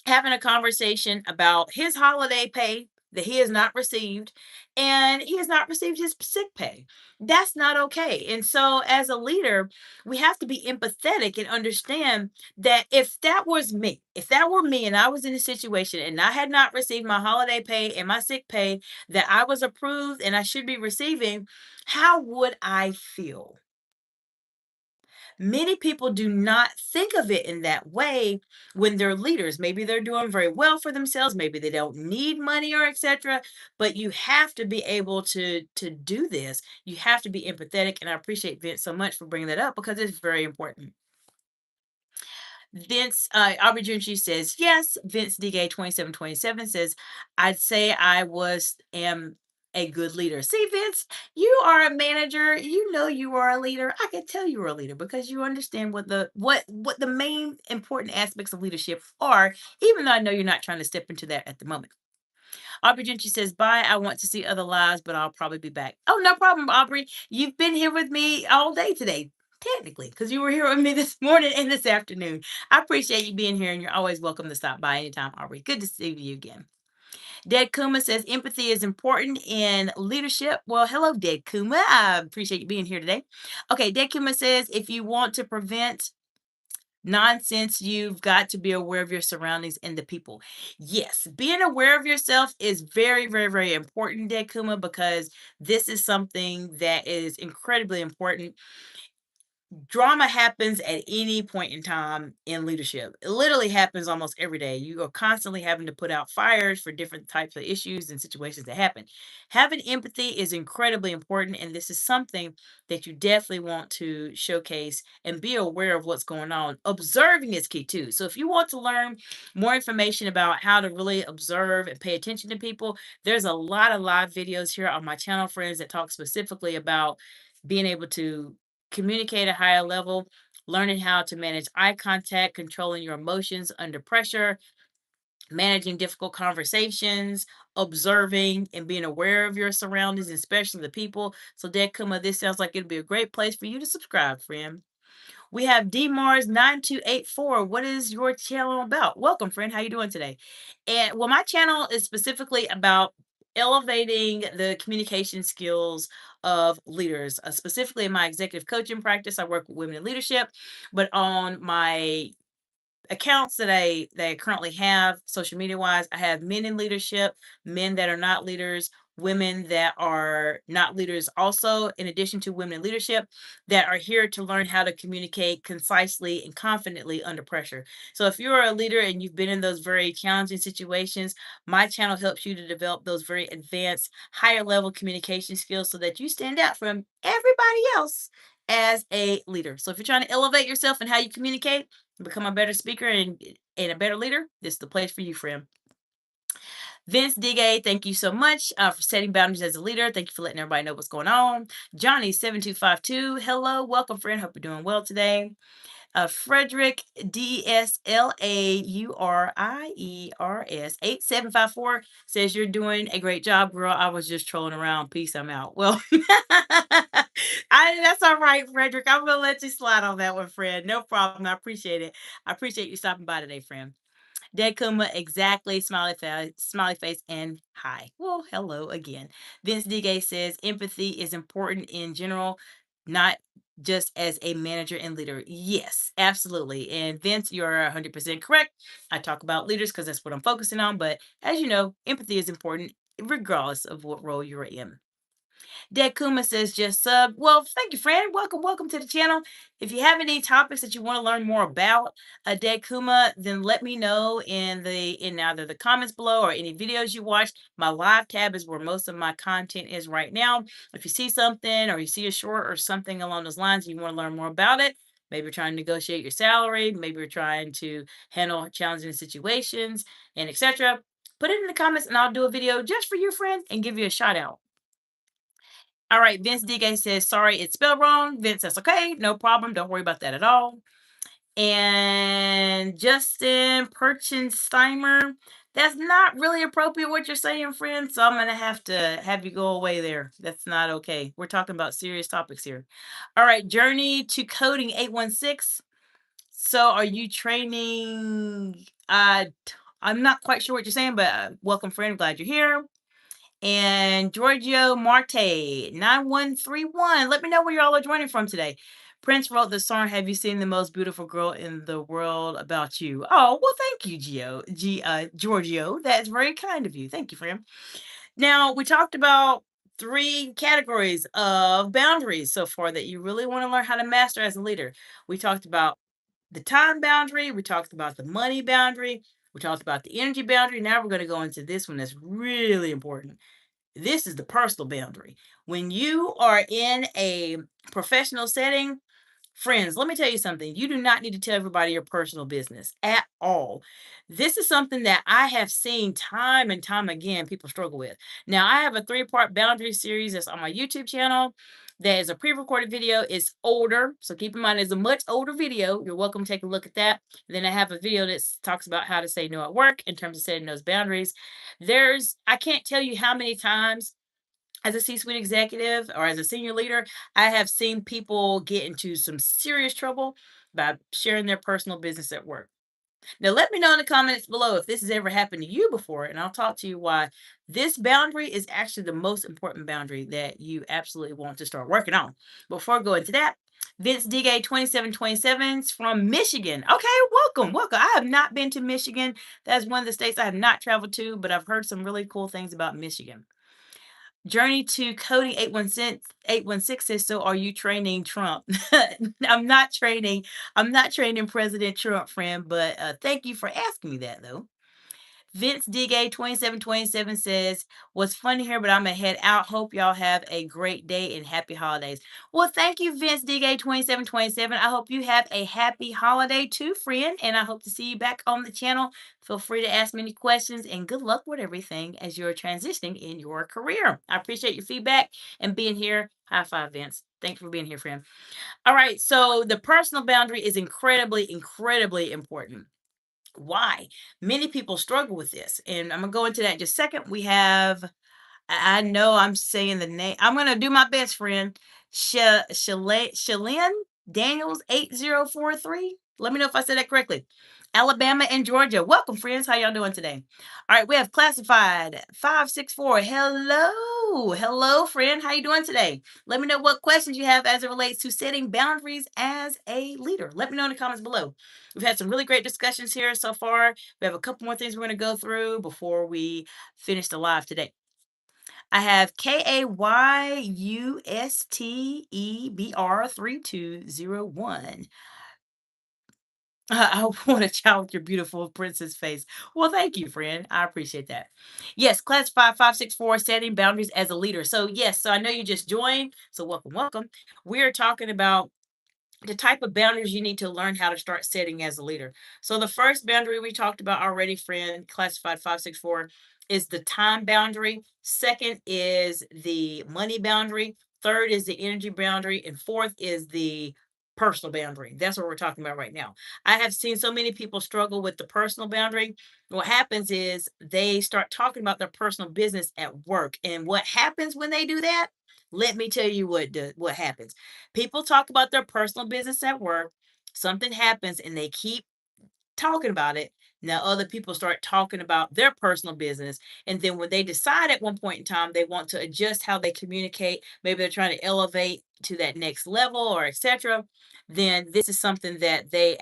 having a conversation about his holiday pay that he has not received, and he has not received his sick pay. That's not okay. And so, as a leader, we have to be empathetic and understand that if that were me and I was in a situation and I had not received my holiday pay and my sick pay that I was approved and I should be receiving, how would I feel? Many people do not think of it in that way when they're leaders. Maybe they're doing very well for themselves, maybe they don't need money or etc. But you have to be able to do this. You have to be empathetic, and I appreciate Vince so much for bringing that up because it's very important. Aubrey Junchi says, yes. Vince DK 2727 says, "I'd say am a good leader." See, Vince, you are a manager. You know you are a leader. I can tell you are a leader because you understand what the main important aspects of leadership are, even though I know you're not trying to step into that at the moment. Aubrey Gentry says, "Bye. I want to see other lives, but I'll probably be back." Oh, no problem, Aubrey. You've been here with me all day today, technically, because you were here with me this morning and this afternoon. I appreciate you being here, and you're always welcome to stop by anytime, Aubrey. Good to see you again. Dead Kuma says empathy is important in leadership. Well, hello, Dead Kuma. I appreciate you being here today. Okay, Dead Kuma says if you want to prevent nonsense, you've got to be aware of your surroundings and the people. Yes, being aware of yourself is very, very, very important, Dead Kuma, because this is something that is incredibly important. Drama happens at any point in time in leadership. It literally happens almost every day. You are constantly having to put out fires for different types of issues and situations that happen. Having empathy is incredibly important, and this is something that you definitely want to showcase and be aware of what's going on. Observing is key too. So, if you want to learn more information about how to really observe and pay attention to people, there's a lot of live videos here on my channel, friends, that talk specifically about being able to communicate at a higher level, learning how to manage eye contact, controlling your emotions under pressure, managing difficult conversations, observing and being aware of your surroundings, especially the people. So, Dekuma, this sounds like it'd be a great place for you to subscribe, friend. We have DMars9284. What is your channel about? Welcome, friend. How you doing today? And well, my channel is specifically about elevating the communication skills of leaders. Specifically in my executive coaching practice, I work with women in leadership, but on my accounts that I currently have social media wise, I have men in leadership, men that are not leaders, women that are not leaders also, in addition to women in leadership that are here to learn how to communicate concisely and confidently under pressure. So if you're a leader and you've been in those very challenging situations, my channel helps you to develop those very advanced higher level communication skills so that you stand out from everybody else as a leader. So if you're trying to elevate yourself and how you communicate, become a better speaker and a better leader, this is the place for you, friend. Vince Digay, thank you so much for setting boundaries as a leader. Thank you for letting everybody know what's going on. Johnny7252, hello, welcome, friend. Hope you're doing well today. Frederick DSLAURIERS 8754 says you're doing a great job, girl. I was just trolling around. Peace. I'm out. Well, that's all right, Frederick. I'm gonna let you slide on that one, friend. No problem. I appreciate it. I appreciate you stopping by today, friend. Dead Kuma, exactly. Smiley face, and hi. Well, hello again. Vince Digay says empathy is important in general, not just as a manager and leader. Yes, absolutely. And Vince, you're 100% correct. I talk about leaders because that's what I'm focusing on. But as you know, empathy is important regardless of what role you're in. Dad Kuma says just sub. Well, thank you, friend. Welcome, welcome to the channel. If you have any topics that you want to learn more about, Dad Kuma, then let me know in either the comments below or any videos you watched. My live tab is where most of my content is right now. If you see something or you see a short or something along those lines, and you want to learn more about it. Maybe you're trying to negotiate your salary. Maybe you're trying to handle challenging situations and etc. Put it in the comments and I'll do a video just for you, friend, and give you a shout out. All right, Vince DK says, sorry, it's spelled wrong. Vince says, okay, no problem. Don't worry about that at all. And Justin Perchensteimer, that's not really appropriate what you're saying, friend. So I'm going to have you go away there. That's not okay. We're talking about serious topics here. All right, Journey to Coding 816. So are you training? I'm not quite sure what you're saying, but welcome, friend. Glad you're here. And Giorgio Marte 9131. Let me know where y'all are joining from today. Prince wrote the song "Have You Seen the Most Beautiful Girl in the World" about you. Oh, well, thank you, Giorgio. That's very kind of you. Thank you, friend. Now, we talked about three categories of boundaries so far that you really want to learn how to master as a leader. We talked about the time boundary, we talked about the money boundary, we talked about the energy boundary. Now we're going to go into this one that's really important. This is the personal boundary. When you are in a professional setting, friends, let me tell you something. You do not need to tell everybody your personal business at all. This is something that I have seen time and time again people struggle with. Now, I have a three-part boundary series that's on my YouTube channel. That is a pre-recorded video. It's older, so keep in mind it's a much older video. You're welcome to take a look at that. Then I have a video that talks about how to say no at work in terms of setting those boundaries. I can't tell you how many times as a C-suite executive or as a senior leader, I have seen people get into some serious trouble by sharing their personal business at work. Now, let me know in the comments below if this has ever happened to you before, and I'll talk to you why this boundary is actually the most important boundary that you absolutely want to start working on. Before I go into that, Vince Digay 2727 is from Michigan. Okay, welcome, welcome. I have not been to Michigan. That's one of the states I have not traveled to, but I've heard some really cool things about Michigan. Journey to Coding 816 says, so are you training Trump? I'm not training, I'm not training President Trump, friend, but thank you for asking me that though. Vince Digay 2727 says, "What's funny here, but I'm gonna head out. Hope y'all have a great day and happy holidays." Well, thank you, Vince Digay 2727. I hope you have a happy holiday too, friend, and I hope to see you back on the channel. Feel free to ask me any questions and good luck with everything as you're transitioning in your career. I appreciate your feedback and being here. High five, Vince. Thanks for being here, friend. All right, so the personal boundary is incredibly, incredibly important. Why? Many people struggle with this, and I'm gonna go into that in just a second. We have, I know I'm saying the name. I'm gonna do my best, friend. Shalyn Daniels 8043. Let me know if I said that correctly. Alabama and Georgia. Welcome, friends. How y'all doing today? All right, we have classified 564. Hello. Hello, friend. How you doing today? Let me know what questions you have as it relates to setting boundaries as a leader. Let me know in the comments below. We've had some really great discussions here so far. We have a couple more things we're going to go through before we finish the live today. I have KAYUSTEBR 3201. I want to challenge your beautiful princess face. Well, thank you, friend. I appreciate that. Yes, class 5564, setting boundaries as a leader. So, yes, so I know you just joined. So, welcome, welcome. We're talking about the type of boundaries you need to learn how to start setting as a leader. So the first boundary we talked about already, friend, classified 564, is the time boundary. Second is the money boundary. Third is the energy boundary. And fourth is the personal boundary. That's what we're talking about right now. I have seen so many people struggle with the personal boundary. What happens is they start talking about their personal business at work. And what happens when they do that? Let me tell you what happens. People talk about their personal business at work. Something happens and they keep talking about it. Now, other people start talking about their personal business. And then when they decide at one point in time they want to adjust how they communicate, maybe they're trying to elevate to that next level or etc., then this is something that they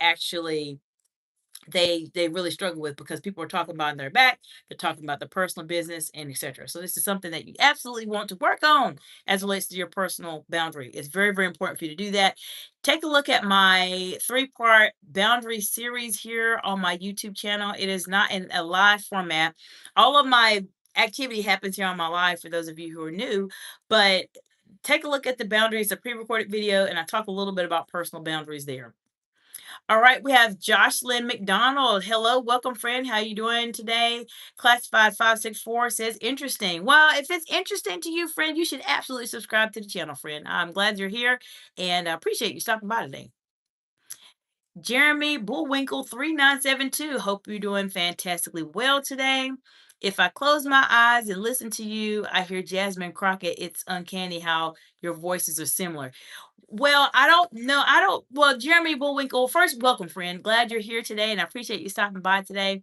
really struggle with because people are talking about in their back, they're talking about the personal business and etc. So this is something that you absolutely want to work on as it relates to your personal boundary. It's very, very important for you to do that. Take a look at my three-part boundary series here on my YouTube channel. It is not in a live format. All of my activity happens here on my live for those of you who are new, but take a look at the boundaries, a pre-recorded video, and I talk a little bit about personal boundaries there. All right, we have Jocelyn McDonald. Hello, welcome, friend. How you doing today? Classified 564 says interesting. Well, if it's interesting to you, friend, you should absolutely subscribe to the channel, friend. I'm glad you're here and I appreciate you stopping by today. Jeremy Bullwinkle 3972. Hope you're doing fantastically well today. If I close my eyes and listen to you, I hear Jasmine Crockett. It's uncanny how your voices are similar. Well, I don't know. Well, Jeremy Bullwinkle, first, welcome, friend. Glad you're here today, and I appreciate you stopping by today.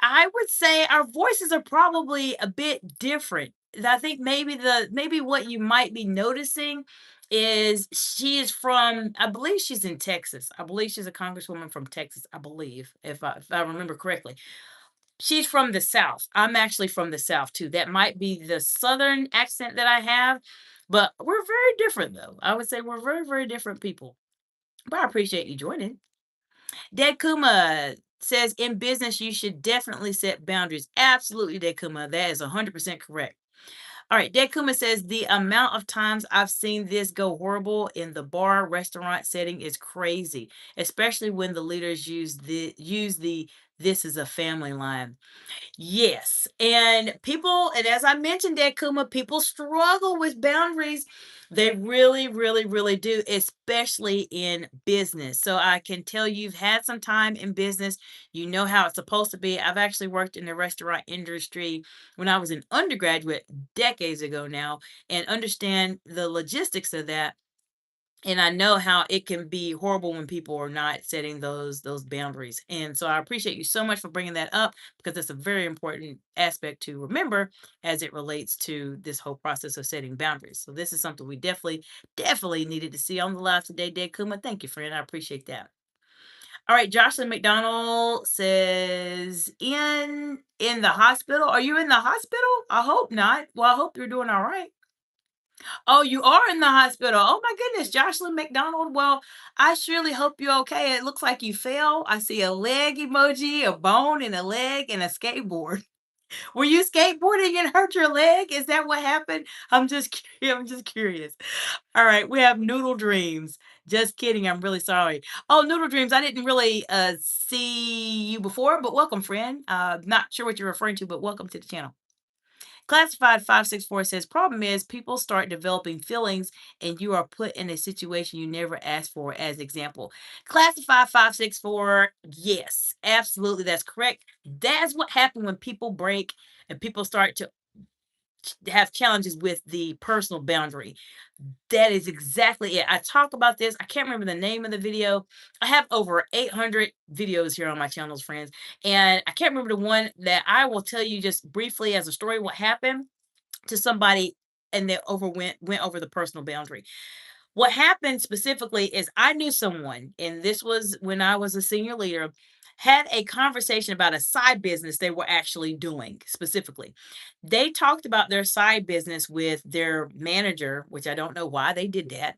I would say our voices are probably a bit different. I think maybe what you might be noticing is she is from, I believe she's in Texas. I believe she's a congresswoman from Texas, I believe, if I remember correctly. She's from the South. I'm actually from the South too. That might be the Southern accent that I have, but we're very different though. I would say we're very, very different people. But I appreciate you joining. Dad Kuma says in business, you should definitely set boundaries. Absolutely, Dad Kuma. That is 100% correct. All right, Dad Kuma says the amount of times I've seen this go horrible in the bar restaurant setting is crazy, especially when the leaders use the this is a family line. Yes, and as I mentioned, that Kuma, people struggle with boundaries. They really, really, really do, especially in business. So I can tell you've had some time in business. You know how it's supposed to be. I've actually worked in the restaurant industry when I was an undergraduate decades ago now, and understand the logistics of that. And I know how it can be horrible when people are not setting those boundaries. And so I appreciate you so much for bringing that up because it's a very important aspect to remember as it relates to this whole process of setting boundaries. So this is something we definitely needed to see on the live today, Dad Kuma. Thank you, friend. I appreciate that. All right, Jocelyn McDonald says, in the hospital. Are you in the hospital? I hope not. Well, I hope you're doing all right. Oh, you are in the hospital. Oh my goodness, Jocelyn McDonald. Well, I surely hope you're okay. It looks like you fell. I see a leg emoji, a bone and a leg, and a skateboard. Were you skateboarding and hurt your leg? Is that what happened? I'm just curious. All right, we have Noodle Dreams. Just kidding. I'm really sorry. Oh, Noodle Dreams. I didn't really see you before, but welcome, friend. Not sure what you're referring to, but welcome to the channel. Classified 564 says, problem is people start developing feelings and you are put in a situation you never asked for, as example. Classified 564, yes, absolutely, that's correct. That's what happened when people break and people start to have challenges with the personal boundary. That is exactly it. I talk about this. I can't remember the name of the video. I have over 800 videos here on my channels, friends. And I can't remember the one that I will tell you just briefly as a story what happened to somebody and they went over the personal boundary. What happened specifically is I knew someone, and this was when I was a senior leader, had a conversation about a side business they were actually doing specifically. They talked about their side business with their manager, which I don't know why they did that.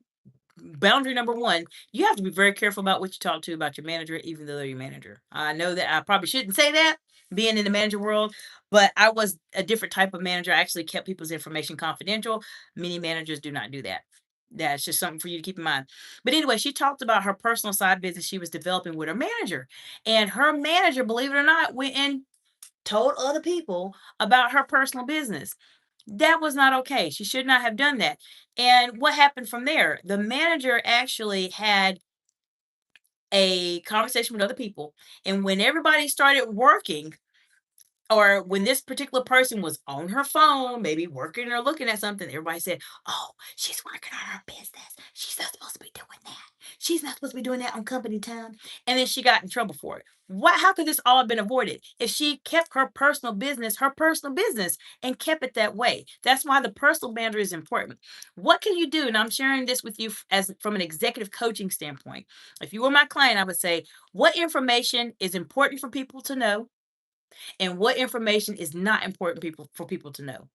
Boundary number one, you have to be very careful about what you talk to about your manager, even though they're your manager. I know that I probably shouldn't say that being in the manager world, but I was a different type of manager. I actually kept people's information confidential. Many managers do not do that. That's just something for you to keep in mind. But anyway, she talked about her personal side business she was developing with her manager. And her manager, believe it or not, went and told other people about her personal business. That was not okay. She should not have done that. And what happened from there? The manager actually had a conversation with other people. And when everybody started working, or when this particular person was on her phone, maybe working or looking at something, everybody said, "Oh, she's working on her business. She's not supposed to be doing that. She's not supposed to be doing that on company time." And then she got in trouble for it. What? How could this all have been avoided if she kept her personal business, and kept it that way? That's why the personal boundary is important. What can you do? And I'm sharing this with you as from an executive coaching standpoint. If you were my client, I would say, what information is important for people to know? And what information is not important for people to know.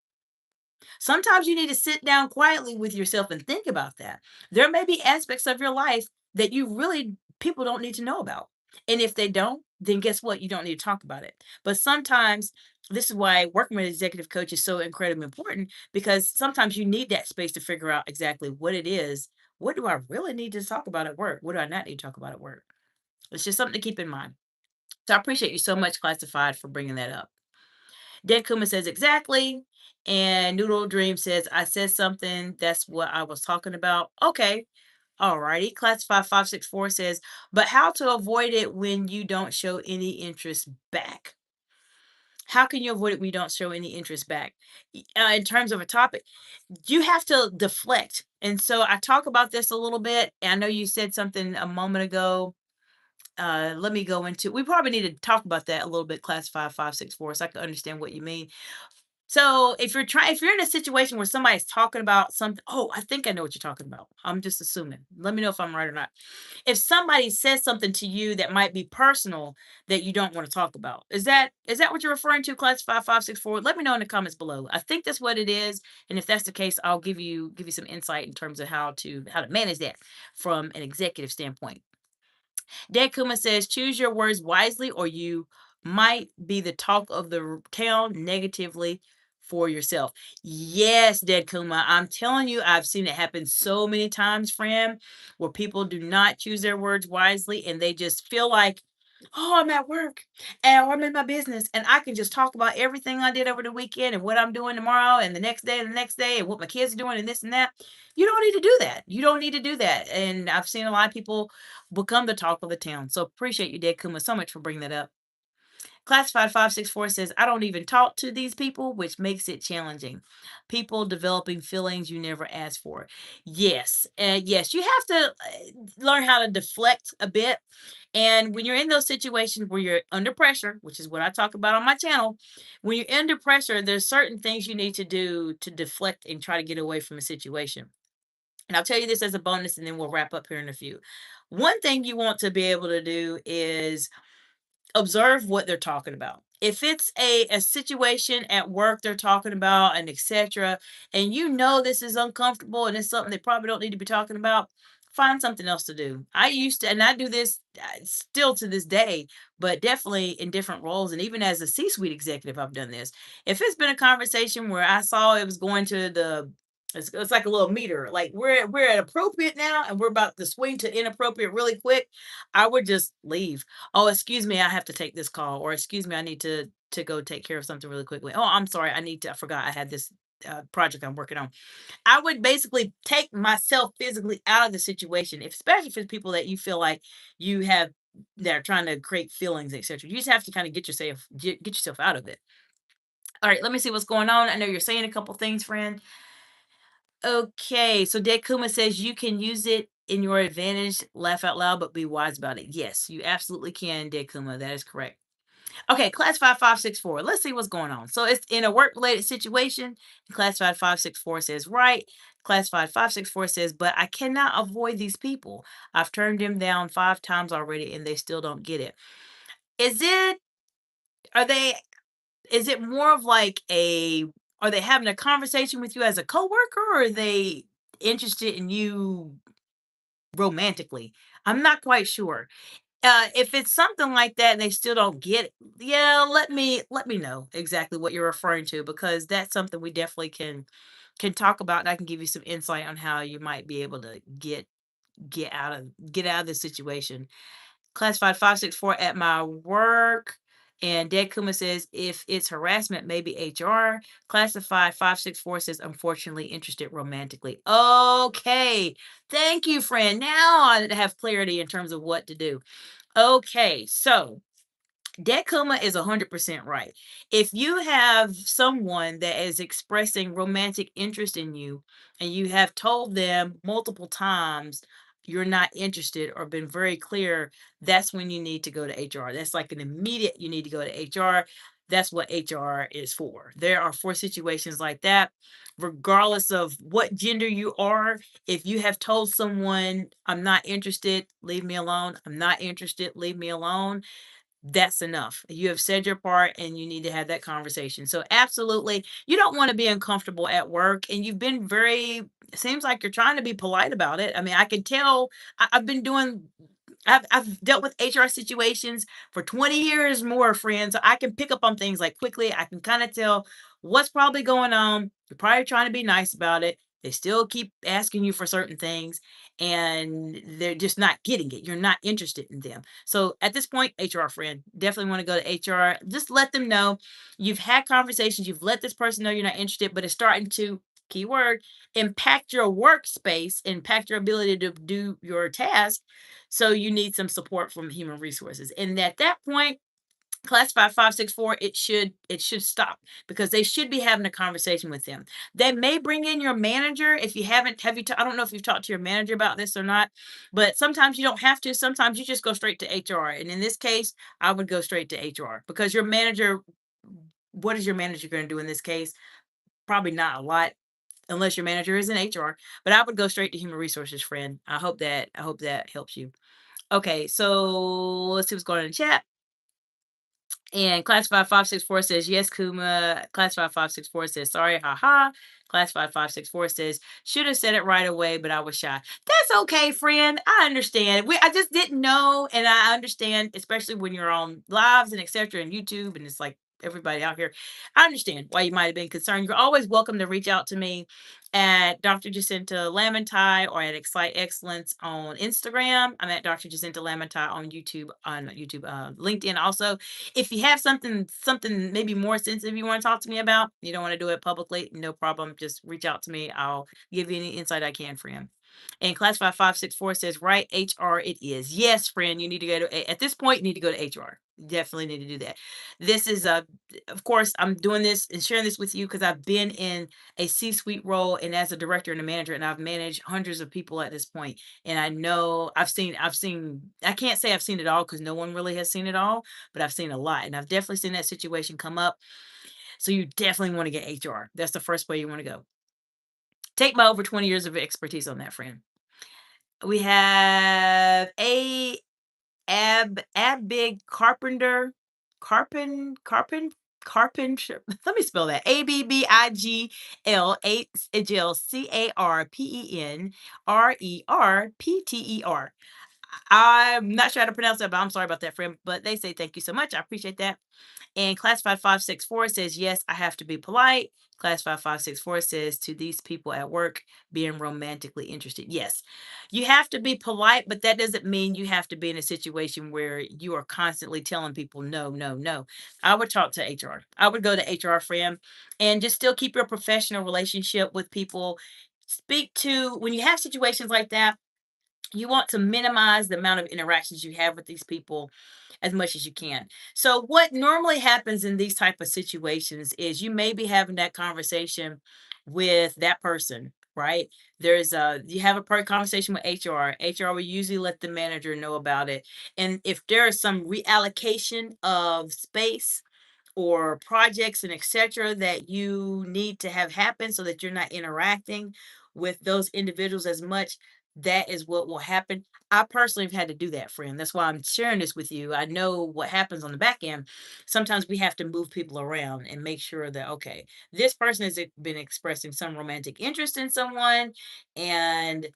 Sometimes you need to sit down quietly with yourself and think about that. There may be aspects of your life that you really people don't need to know about. And if they don't, then guess what? You don't need to talk about it. But sometimes this is why working with an executive coach is so incredibly important because sometimes you need that space to figure out exactly what it is. What do I really need to talk about at work? What do I not need to talk about at work? It's just something to keep in mind. So I appreciate you so much, Classified, for bringing that up. Dead Kuma says, exactly. And Noodle Dream says, I said something. That's what I was talking about. Okay. All righty. Classify 564 says, but how to avoid it when you don't show any interest back? How can you avoid it when you don't show any interest back? In terms of a topic, you have to deflect. And so I talk about this a little bit. I know you said something a moment ago. Let me go into, we probably need to talk about that a little bit, classify 564, so I can understand what you mean. So if you're in a situation where somebody's talking about something, oh, I think I know what you're talking about. I'm just assuming. Let me know if I'm right or not. If somebody says something to you that might be personal that you don't want to talk about, is that what you're referring to? Classify 564. Let me know in the comments below. I think that's what it is, and if that's the case, I'll give you some insight in terms of how to manage that from an executive standpoint. Dad Kuma says, choose your words wisely, or you might be the talk of the town negatively for yourself. Yes, Dad Kuma, I'm telling you, I've seen it happen so many times, friend, where people do not choose their words wisely and they just feel like, oh, I'm at work and I'm in my business and I can just talk about everything I did over the weekend and what I'm doing tomorrow and the next day and the next day and what my kids are doing and this and that. You don't need to do that. You don't need to do that. And I've seen a lot of people become the talk of the town. So appreciate you, Dad Kuma, so much for bringing that up. Classified 564 says, I don't even talk to these people, which makes it challenging. People developing feelings you never asked for. Yes. Yes, you have to learn how to deflect a bit. And when you're in those situations where you're under pressure, which is what I talk about on my channel, when you're under pressure, there's certain things you need to do to deflect and try to get away from a situation. And I'll tell you this as a bonus, and then we'll wrap up here in a few. One thing you want to be able to do is observe what they're talking about. If it's a situation at work they're talking about and etc., and you know this is uncomfortable and it's something they probably don't need to be talking about, find something else to do. I used to, and I do this still to this day, but definitely in different roles. And even as a C-suite executive, I've done this. If it's been a conversation where I saw it was going to it's like a little meter, like we're at appropriate now, and we're about to swing to inappropriate really quick, I would just leave. "Oh, excuse me, I have to take this call," or "Excuse me, I need to go take care of something really quickly. Oh, I'm sorry, I forgot I had this project I'm working on." I would basically take myself physically out of the situation, especially for the people that you feel like you have that are trying to create feelings, etc. You just have to kind of get yourself out of it. All right, let me see what's going on. I know you're saying a couple things, friend. Okay, so Dekuma says you can use it in your advantage. Laugh out loud, but be wise about it. Yes, you absolutely can, Dekuma. That is correct. Okay, classified 564. Let's see what's going on. So it's in a work-related situation. Classified 564 says, right. Classified 564 says, but I cannot avoid these people. I've turned them down 5 times already and they still don't get it. Is it, are they, is it more of like are they having a conversation with you as a coworker, or are they interested in you romantically? I'm not quite sure. If it's something like that and they still don't get it, yeah, let me know exactly what you're referring to, because that's something we definitely can talk about, and I can give you some insight on how you might be able to get out of the situation. Classified 564 at my work. And Dead Kuma says, if it's harassment, maybe HR. Classified 564 says, unfortunately interested romantically. Okay. Thank you, friend. Now I have clarity in terms of what to do. Okay, so Dekuma is 100% right. If you have someone that is expressing romantic interest in you and you have told them multiple times you're not interested or been very clear, that's when you need to go to HR. That's like an immediate, you need to go to HR. That's what HR is for. There are 4 situations like that. Regardless of what gender you are, if you have told someone, I'm not interested, leave me alone. I'm not interested, leave me alone, that's enough. You have said your part and you need to have that conversation. So absolutely, you don't want to be uncomfortable at work, and you've been very, it seems like you're trying to be polite about it. I mean, I can tell. I've been doing, I've dealt with HR situations for 20 years more, friends. So I can pick up on things like quickly. I can kind of tell what's probably going on. You're probably trying to be nice about it. They still keep asking you for certain things and they're just not getting it. You're not interested in them. So at this point, HR friend, definitely want to go to HR. Just let them know you've had conversations, you've let this person know you're not interested, but it's starting to, keyword, impact your workspace, impact your ability to do your task. So you need some support from human resources. And at that point, classified 564, it should stop, because they should be having a conversation with them. They may bring in your manager. If you haven't, I don't know if you've talked to your manager about this or not, but sometimes you don't have to. Sometimes you just go straight to HR. And in this case, I would go straight to HR, because your manager, what is your manager going to do in this case? Probably not a lot, unless your manager is in HR. But I would go straight to human resources, friend. I hope that helps you. Okay, so let's see what's going on in the chat. And Classified 564 says, yes, Kuma. Classified 564 says, sorry, haha. Classified 564 says, should have said it right away, but I was shy. That's okay, friend. I understand. I just didn't know. And I understand, especially when you're on lives and etc. and YouTube, and it's like everybody out here. I understand why you might have been concerned. You're always welcome to reach out to me at Dr. Jacinta Lamantai or at Excite Excellence on Instagram. I'm at Dr. Jacinta Lamantai on YouTube, LinkedIn also. If you have something maybe more sensitive you want to talk to me about, you don't want to do it publicly, no problem. Just reach out to me. I'll give you any insight I can, friend. And classified 564 says, right, HR it is. Yes, friend, you need to go to, at this point, you need to go to HR. Definitely need to do that. This is of course, I'm doing this and sharing this with you because I've been in a C-suite role and as a director and a manager, and I've managed hundreds of people at this point. And I know I can't say I've seen it all because no one really has seen it all, but I've seen a lot. And I've definitely seen that situation come up. So you definitely want to get HR. That's the first way you want to go. Take my over 20 years of expertise on that, friend. We have a Big Carpenter, Carpenter. Let me spell that. ABBIGLACARPENRERPTER. I'm not sure how to pronounce that, but I'm sorry about that, friend. But they say thank you so much. I appreciate that. And classified 564 says, yes, I have to be polite. Classified 564 says, to these people at work, being romantically interested. Yes, you have to be polite, but that doesn't mean you have to be in a situation where you are constantly telling people no, no, no. I would talk to HR. I would go to HR, friend, and just still keep your professional relationship with people. Speak to, when you have situations like that, you want to minimize the amount of interactions you have with these people as much as you can. So what normally happens in these type of situations is you may be having that conversation with that person, right? There's a you have a conversation with HR. HR will usually let the manager know about it. And if there is some reallocation of space or projects and etc that you need to have happen so that you're not interacting with those individuals as much, that is what will happen. I personally have had to do that, friend. That's why I'm sharing this with you. I know what happens on the back end. Sometimes we have to move people around and make sure that, okay, this person has been expressing some romantic interest in someone, and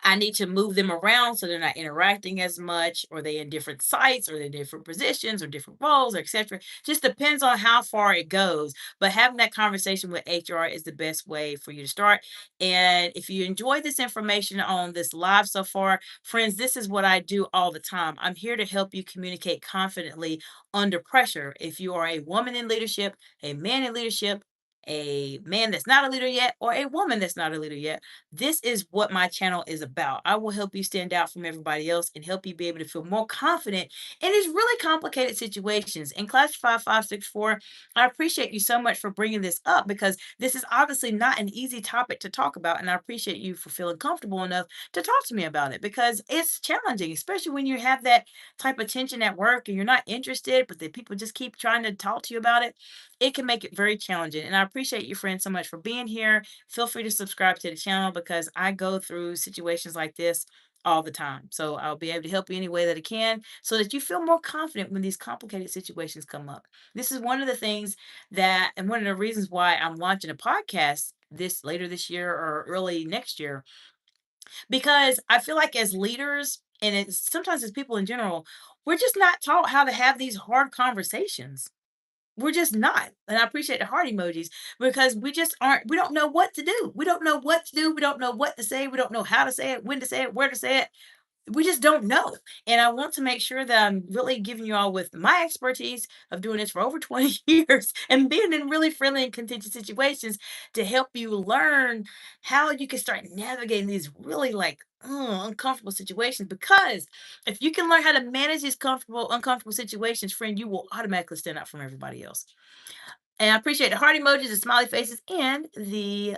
I need to move them around so they're not interacting as much, or they in different sites, or they're in different positions, or different roles, or etc. Just depends on how far it goes. But having that conversation with HR is the best way for you to start. And if you enjoy this information on this live so far, friends, this is what I do all the time. I'm here to help you communicate confidently under pressure. If you are a woman in leadership, a man in leadership, a man that's not a leader yet, or a woman that's not a leader yet, this is what my channel is about. I will help you stand out from everybody else and help you be able to feel more confident in these really complicated situations. And Classified 564, I appreciate you so much for bringing this up because this is obviously not an easy topic to talk about. And I appreciate you for feeling comfortable enough to talk to me about it because it's challenging, especially when you have that type of tension at work and you're not interested, but the people just keep trying to talk to you about it. It can make it very challenging. And I appreciate you, friend, so much for being here. Feel free to subscribe to the channel because I go through situations like this all the time. So I'll be able to help you any way that I can so that you feel more confident when these complicated situations come up. This is one of the things that, and one of the reasons why I'm launching a podcast this later this year or early next year, because I feel like as leaders and it's sometimes as people in general, we're just not taught how to have these hard conversations. We're just not. And I appreciate the heart emojis because we just aren't, we don't know what to do. We don't know what to do. We don't know what to say. We don't know how to say it, when to say it, where to say it. We just don't know. And I want to make sure that I'm really giving you all with my expertise of doing this for over 20 years and being in really friendly and contingent situations to help you learn how you can start navigating these really like uncomfortable situations. Because if you can learn how to manage these comfortable, uncomfortable situations, friend, you will automatically stand out from everybody else. And I appreciate the heart emojis, the smiley faces, and the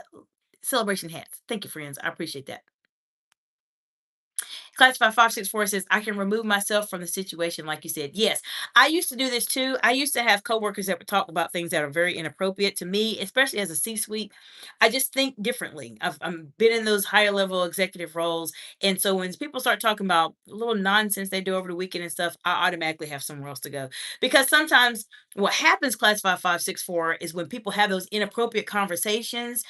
celebration hats. Thank you, friends. I appreciate that. Classified 564 says, I can remove myself from the situation, like you said. Yes, I used to do this too. I used to have coworkers that would talk about things that are very inappropriate to me, especially as a C suite. I just think differently. I've been in those higher level executive roles. And so when people start talking about little nonsense they do over the weekend and stuff, I automatically have somewhere else to go. Because sometimes what happens, Classified 564, is when people have those inappropriate conversations,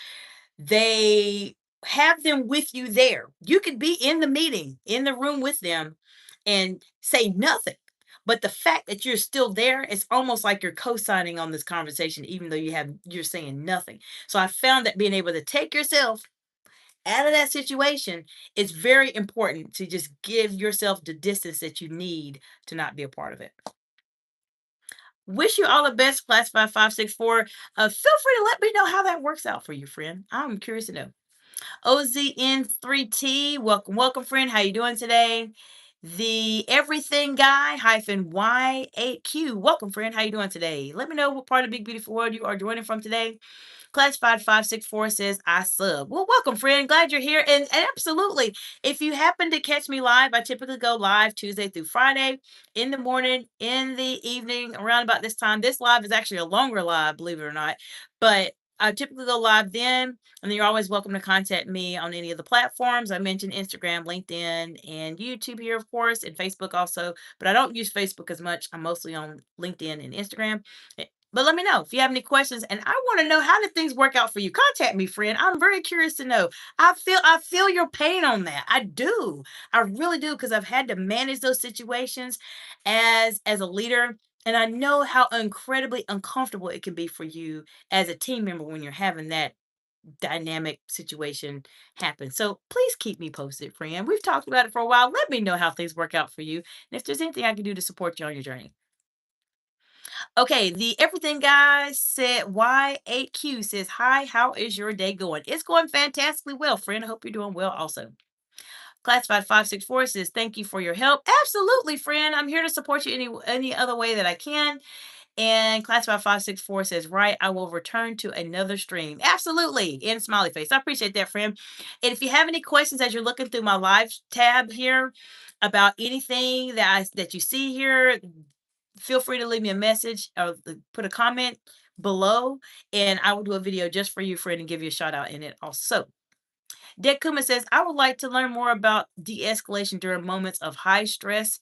they have them with you there. You could be in the meeting, in the room with them and say nothing. But the fact that you're still there, it's almost like you're co-signing on this conversation, even though you're saying nothing. So I found that being able to take yourself out of that situation is very important to just give yourself the distance that you need to not be a part of it. Wish you all the best, Classified 564. Feel free to let me know how that works out for you, friend. I'm curious to know. OZN3T, welcome, welcome, friend. How you doing today? The Everything Guy hyphen Y8Q, welcome, friend. How you doing today? Let me know what part of the big beautiful world you are joining from today. Classified 564 says, I sub. Well, welcome, friend. Glad you're here. And absolutely, if you happen to catch me live, I typically go live Tuesday through Friday in the morning, in the evening, around about this time. This live is actually a longer live, believe it or not. But I typically go live then, and then you're always welcome to contact me on any of the platforms. I mentioned Instagram, LinkedIn, and YouTube here, of course, and Facebook also. But I don't use Facebook as much. I'm mostly on LinkedIn and Instagram. But let me know if you have any questions, and I want to know, how did things work out for you? Contact me, friend. I'm very curious to know. I feel your pain on that. I do. I really do, because I've had to manage those situations as a leader, and I know how incredibly uncomfortable it can be for you as a team member when you're having that dynamic situation happen. So please keep me posted, friend. We've talked about it for a while. Let me know how things work out for you, and if there's anything I can do to support you on your journey. Okay, the Everything Guy said Y8Q says, Hi, how is your day going? It's going fantastically well, friend. I hope you're doing well also. Classified 564 says, Thank you for your help. Absolutely, friend. I'm here to support you any other way that I can. And Classified 564 says, Right, I will return to another stream. Absolutely. In smiley face. I appreciate that, friend. And if you have any questions as you're looking through my live tab here about anything that you see here, feel free to leave me a message or put a comment below, and I will do a video just for you, friend, and give you a shout out in it also. Dek Kuma says, I would like to learn more about de escalation during moments of high stress,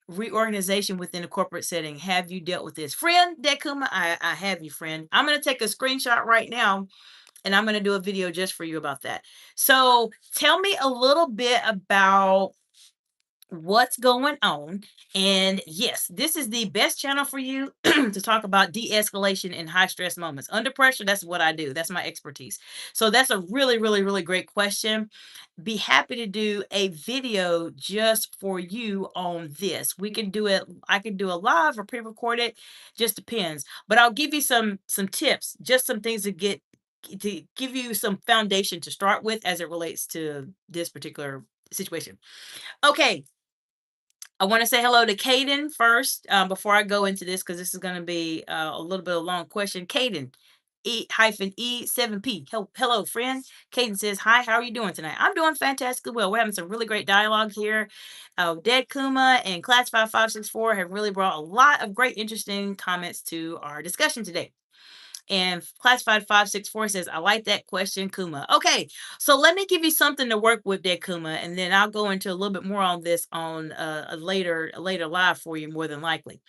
reorganization within a corporate setting. Have you dealt with this? Friend, Dek Kuma, I have you, friend. I'm going to take a screenshot right now, and I'm going to do a video just for you about that. So tell me a little bit about what's going on. And yes, this is the best channel for you to talk about de-escalation in high stress moments. Under pressure, that's what I do. That's my expertise. So that's a really, really, really great question. Be happy to do a video just for you on this. We can do it, I can do a live or pre-recorded, just depends. But I'll give you some tips, just some things to give you some foundation to start with as it relates to this particular situation. Okay, I want to say hello to Caden first, before I go into this, because this is going to be a little bit of a long question. Caden, E-7P. Hello, friend. Caden says, Hi, how are you doing tonight? I'm doing fantastically well. We're having some really great dialogue here. Dead Kuma and Classified 564 have really brought a lot of great, interesting comments to our discussion today. And Classified 564 says, I like that question, Kuma. Okay, so let me give you something to work with there, Kuma, and then I'll go into a little bit more on this on a later live for you, more than likely.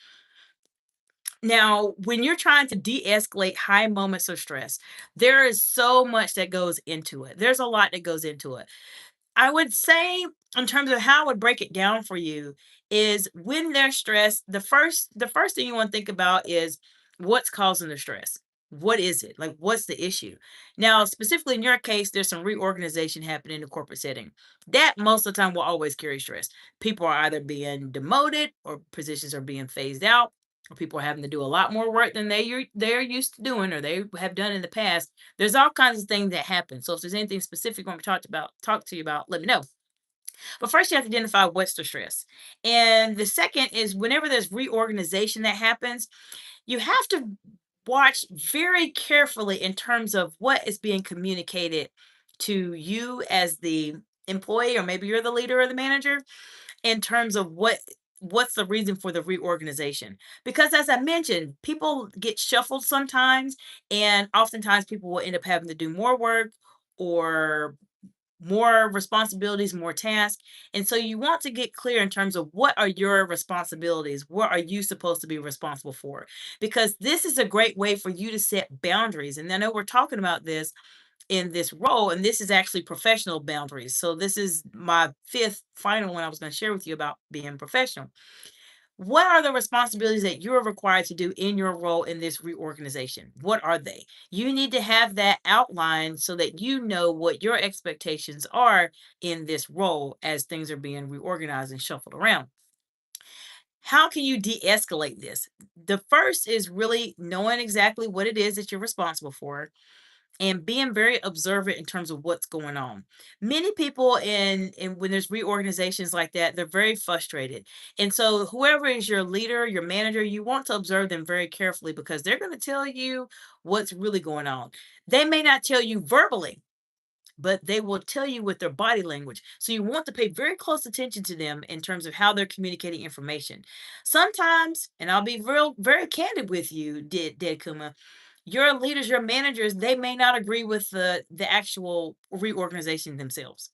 Now, when you're trying to de-escalate high moments of stress, there is so much that goes into it. There's a lot that goes into it. I would say, in terms of how I would break it down for you, is when they're stressed, the first thing you want to think about is what's causing the stress. What is it? Like, what's the issue? Now, specifically in your case, there's some reorganization happening in the corporate setting. That most of the time will always carry stress. People are either being demoted, or positions are being phased out, or people are having to do a lot more work than they're used to doing, or they have done in the past. There's all kinds of things that happen. So if there's anything specific you want me to talk to you about, let me know. But first, you have to identify what's the stress. And the second is, whenever there's reorganization that happens, you have to watch very carefully in terms of what is being communicated to you as the employee, or maybe you're the leader or the manager, in terms of what's the reason for the reorganization. Because as I mentioned, people get shuffled sometimes, and oftentimes people will end up having to do more work, or more responsibilities, more tasks. And so you want to get clear in terms of what are your responsibilities? What are you supposed to be responsible for? Because this is a great way for you to set boundaries. And I know we're talking about this in this role, and this is actually professional boundaries. So this is my fifth final one I was going to share with you about being professional. What are the responsibilities that you're required to do in your role in this reorganization? What are they? You need to have that outlined so that you know what your expectations are in this role as things are being reorganized and shuffled around. How can you de escalate this? The first is really knowing exactly what it is that you're responsible for, and being very observant in terms of what's going on. Many people in when there's reorganizations like that, they're very frustrated. And so whoever is your leader, your manager, you want to observe them very carefully because they're going to tell you what's really going on. They may not tell you verbally, but they will tell you with their body language. So you want to pay very close attention to them in terms of how they're communicating information. Sometimes, and I'll be real very candid with you, Dead Kuma, your leaders, your managers, they may not agree with the actual reorganization themselves.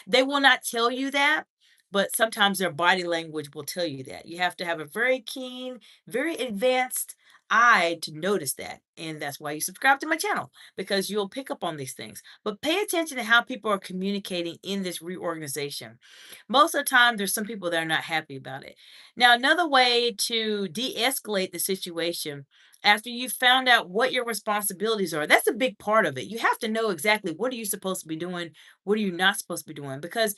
They will not tell you that, but sometimes their body language will tell you that. You have to have a very keen, very advanced eye to notice that. And that's why you subscribe to my channel because you'll pick up on these things. But pay attention to how people are communicating in this reorganization. Most of the time, there's some people that are not happy about it. Now, another way to de escalate the situation after you've found out what your responsibilities are, that's a big part of it. You have to know exactly what are you supposed to be doing, what are you not supposed to be doing? Because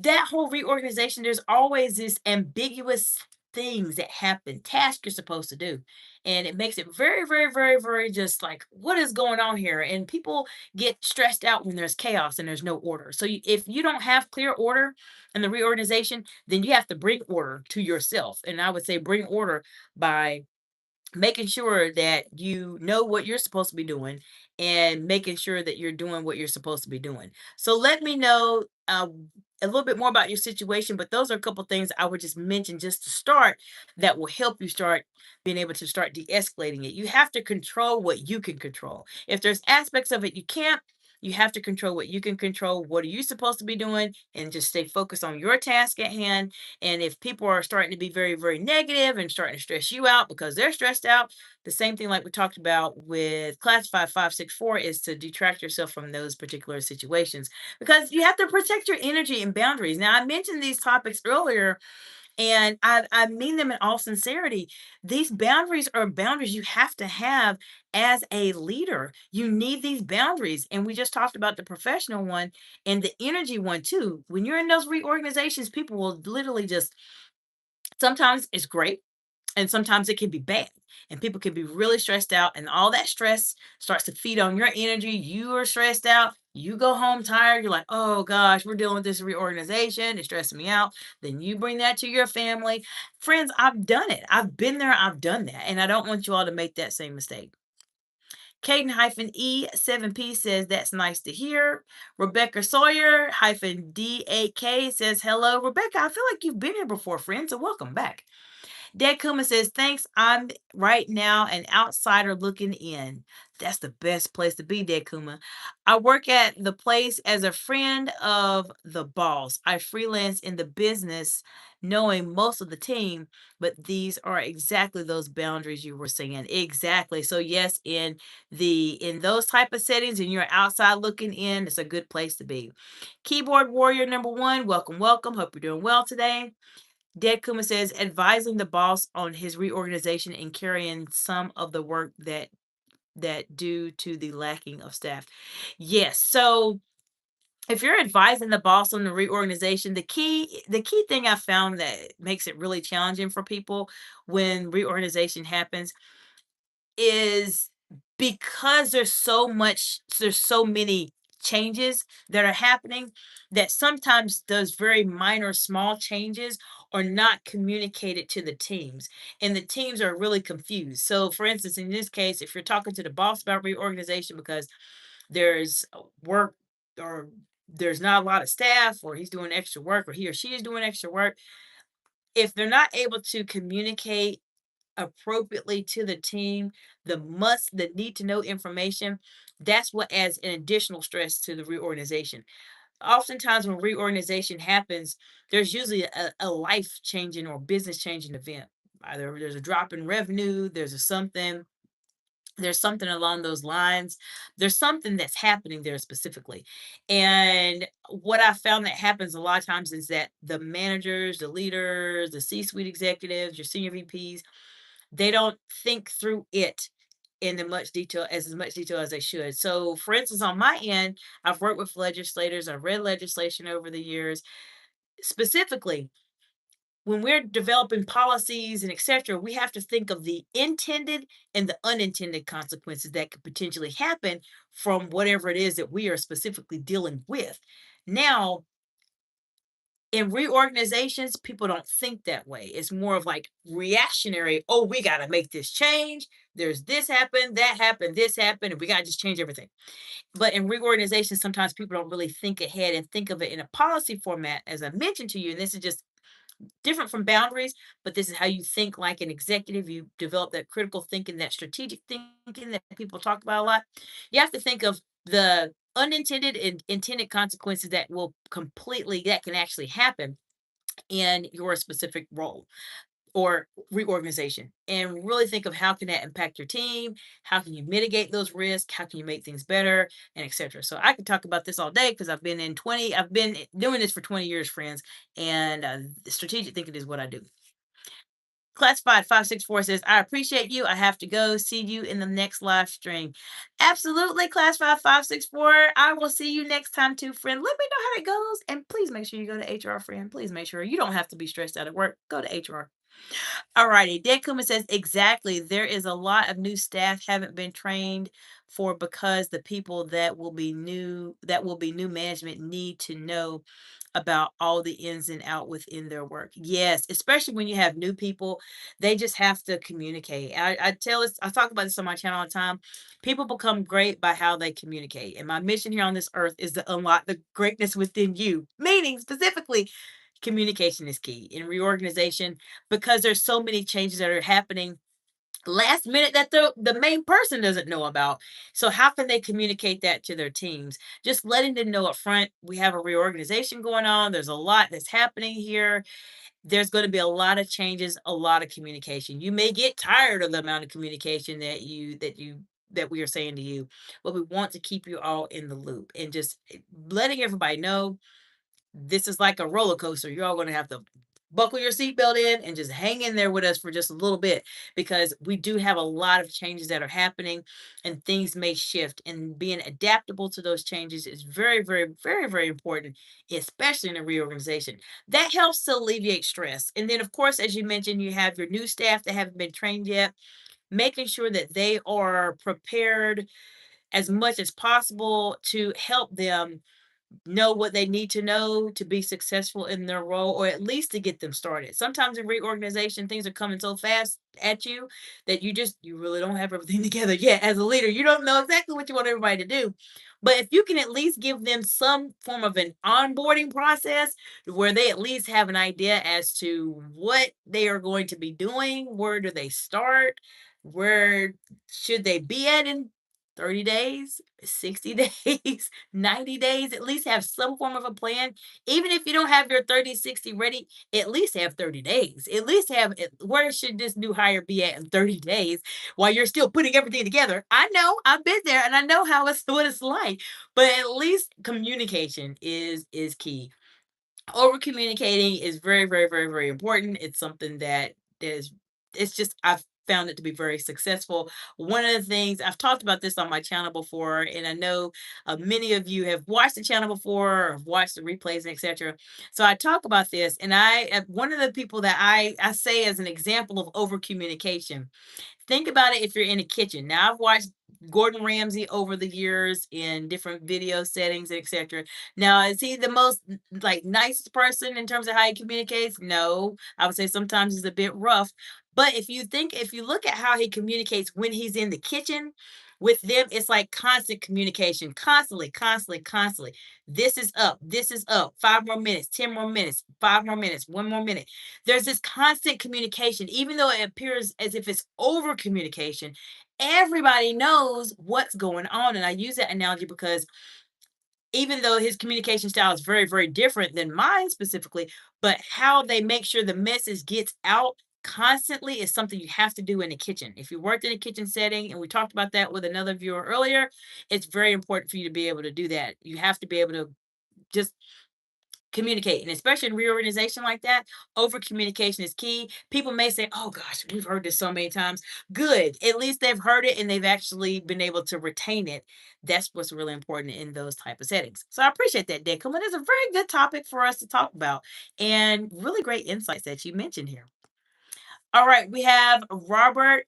that whole reorganization, there's always this ambiguous things that happen, tasks you're supposed to do. And it makes it very, very, very, very just like, what is going on here? And people get stressed out when there's chaos and there's no order. So if you don't have clear order in the reorganization, then you have to bring order to yourself. And I would say bring order by making sure that you know what you're supposed to be doing and making sure that you're doing what you're supposed to be doing. So let me know a little bit more about your situation, but those are a couple things I would just mention just to start that will help you start being able to start de-escalating it. You have to control what you can control. If there's aspects of it you can't, you have to control what you can control. What are you supposed to be doing? And just stay focused on your task at hand. And if people are starting to be very, very negative and starting to stress you out because they're stressed out, the same thing like we talked about with Classified 564 is to detract yourself from those particular situations because you have to protect your energy and boundaries. Now, I mentioned these topics earlier and I mean them in all sincerity. These boundaries are boundaries you have to have as a leader. You need these boundaries. And we just talked about the professional one and the energy one too. When you're in those reorganizations, people will literally just sometimes it's great and sometimes it can be bad. And people can be really stressed out, and all that stress starts to feed on your energy. You are stressed out. You go home tired. You're like, oh gosh, we're dealing with this reorganization. It's stressing me out. Then you bring that to your family. Friends, I've done it. I've been there. I've done that. And I don't want you all to make that same mistake. Caden-E7P says, that's nice to hear. Rebecca Sawyer-DAK says, hello. Rebecca, I feel like you've been here before, friend, so welcome back. Dad Kuma says, thanks. I'm right now an outsider looking in. That's the best place to be, Dad Kuma. I work at the place as a friend of the boss. I freelance in the business, knowing most of the team, but these are exactly those boundaries you were saying. Exactly. So yes, in those type of settings and you're outside looking in, it's a good place to be. Keyboard warrior number one, welcome, welcome. Hope you're doing well today. Dad Kuma says, advising the boss on his reorganization and carrying some of the work that due to the lacking of staff. Yes. So if you're advising the boss on the reorganization, the key thing I found that makes it really challenging for people when reorganization happens is because there's so many changes that are happening that sometimes those very minor small changes are not communicated to the teams and the teams are really confused. So for instance, in this case, if you're talking to the boss about reorganization because there's work or there's not a lot of staff or he's doing extra work or he or she is doing extra work, if they're not able to communicate appropriately to the team, the need to know information, that's what adds an additional stress to the reorganization. Oftentimes when reorganization happens, there's usually a life changing or business changing event. Either there's a drop in revenue, there's something along those lines. There's something that's happening there specifically. And what I found that happens a lot of times is that the managers, the leaders, the C-suite executives, your senior VPs, they don't think through it in as much detail as they should. So, for instance, on my end, I've worked with legislators, I've read legislation over the years. Specifically, when we're developing policies and etc., we have to think of the intended and the unintended consequences that could potentially happen from whatever it is that we are specifically dealing with. Now, in reorganizations, people don't think that way. It's more of like reactionary. Oh, we got to make this change. There's this happened, this happened, and we got to just change everything. But in reorganization, sometimes people don't really think ahead and think of it in a policy format, as I mentioned to you. And this is just different from boundaries, but this is how you think like an executive. You develop that critical thinking, that strategic thinking that people talk about a lot. You have to think of the unintended and intended consequences that can actually happen in your specific role or reorganization, and really think of how can that impact your team, how can you mitigate those risks, how can you make things better, and etc. So I could talk about this all day because I've been doing this for 20 years, friends, and strategic thinking is what I do. Classified 564 says, I appreciate you. I have to go. See you in the next live stream. Absolutely, Classified 564. I will see you next time too, friend. Let me know how it goes. And please make sure you go to HR, friend. Please make sure you don't have to be stressed out at work. Go to HR. All righty. Dan Kuma says, exactly. There is a lot of new staff haven't been trained for because the people that will be new management need to know about all the ins and out within their work. Yes, especially when you have new people, they just have to communicate. I talk about this on my channel all the time. People become great by how they communicate. And my mission here on this earth is to unlock the greatness within you, meaning specifically communication is key in reorganization because there's so many changes that are happening last minute that the main person doesn't know about. So how can they communicate that to their teams? Just letting them know up front, we have a reorganization going on. There's a lot that's happening here. There's going to be a lot of changes, a lot of communication. You may get tired of the amount of communication that we are saying to you, but we want to keep you all in the loop and just letting everybody know this is like a roller coaster. You're all going to have to buckle your seatbelt in and just hang in there with us for just a little bit because we do have a lot of changes that are happening and things may shift. And being adaptable to those changes is very, very, very, very important, especially in a reorganization. That helps to alleviate stress. And then, of course, as you mentioned, you have your new staff that haven't been trained yet, making sure that they are prepared as much as possible to help them know what they need to know to be successful in their role or at least to get them started. Sometimes in reorganization, things are coming so fast at you that you really don't have everything together yet. As a leader, you don't know exactly what you want everybody to do. But if you can at least give them some form of an onboarding process where they at least have an idea as to what they are going to be doing, where do they start, where should they be at in 30 days, 60 days, 90 days, at least have some form of a plan. Even if you don't have your 30, 60 ready, at least have 30 days. At least where should this new hire be at in 30 days while you're still putting everything together? I know, I've been there and I know how it's what it's like. But at least communication is key. Over communicating is very, very, very, very important. It's something that is it's just I've found it to be very successful. One of the things I've talked about this on my channel before, and I know many of you have watched the channel before, or have watched the replays, and etc. So I talk about this, and one of the people that I say as an example of over communication. Think about it if you're in a kitchen. Now, I've watched Gordon Ramsay over the years in different video settings, etc. Now, is he the most like nicest person in terms of how he communicates? No, I would say sometimes he's a bit rough. But if you look at how he communicates when he's in the kitchen with them, it's like constant communication, constantly, constantly, constantly. This is up. This is up. 5 more minutes, 10 more minutes, 5 more minutes, 1 more minute. There's this constant communication, even though it appears as if it's over communication. Everybody knows what's going on. And I use that analogy because even though his communication style is very, very different than mine specifically, but how they make sure the message gets out constantly is something you have to do in the kitchen. If you worked in a kitchen setting, and we talked about that with another viewer earlier, it's very important for you to be able to do that. You have to be able to just communicate. And especially in reorganization like that, over communication is key. People may say, oh gosh, we've heard this so many times. Good. At least they've heard it and they've actually been able to retain it. That's what's really important in those type of settings. So I appreciate that, Declan. It's a very good topic for us to talk about and really great insights that you mentioned here. All right, we have Robert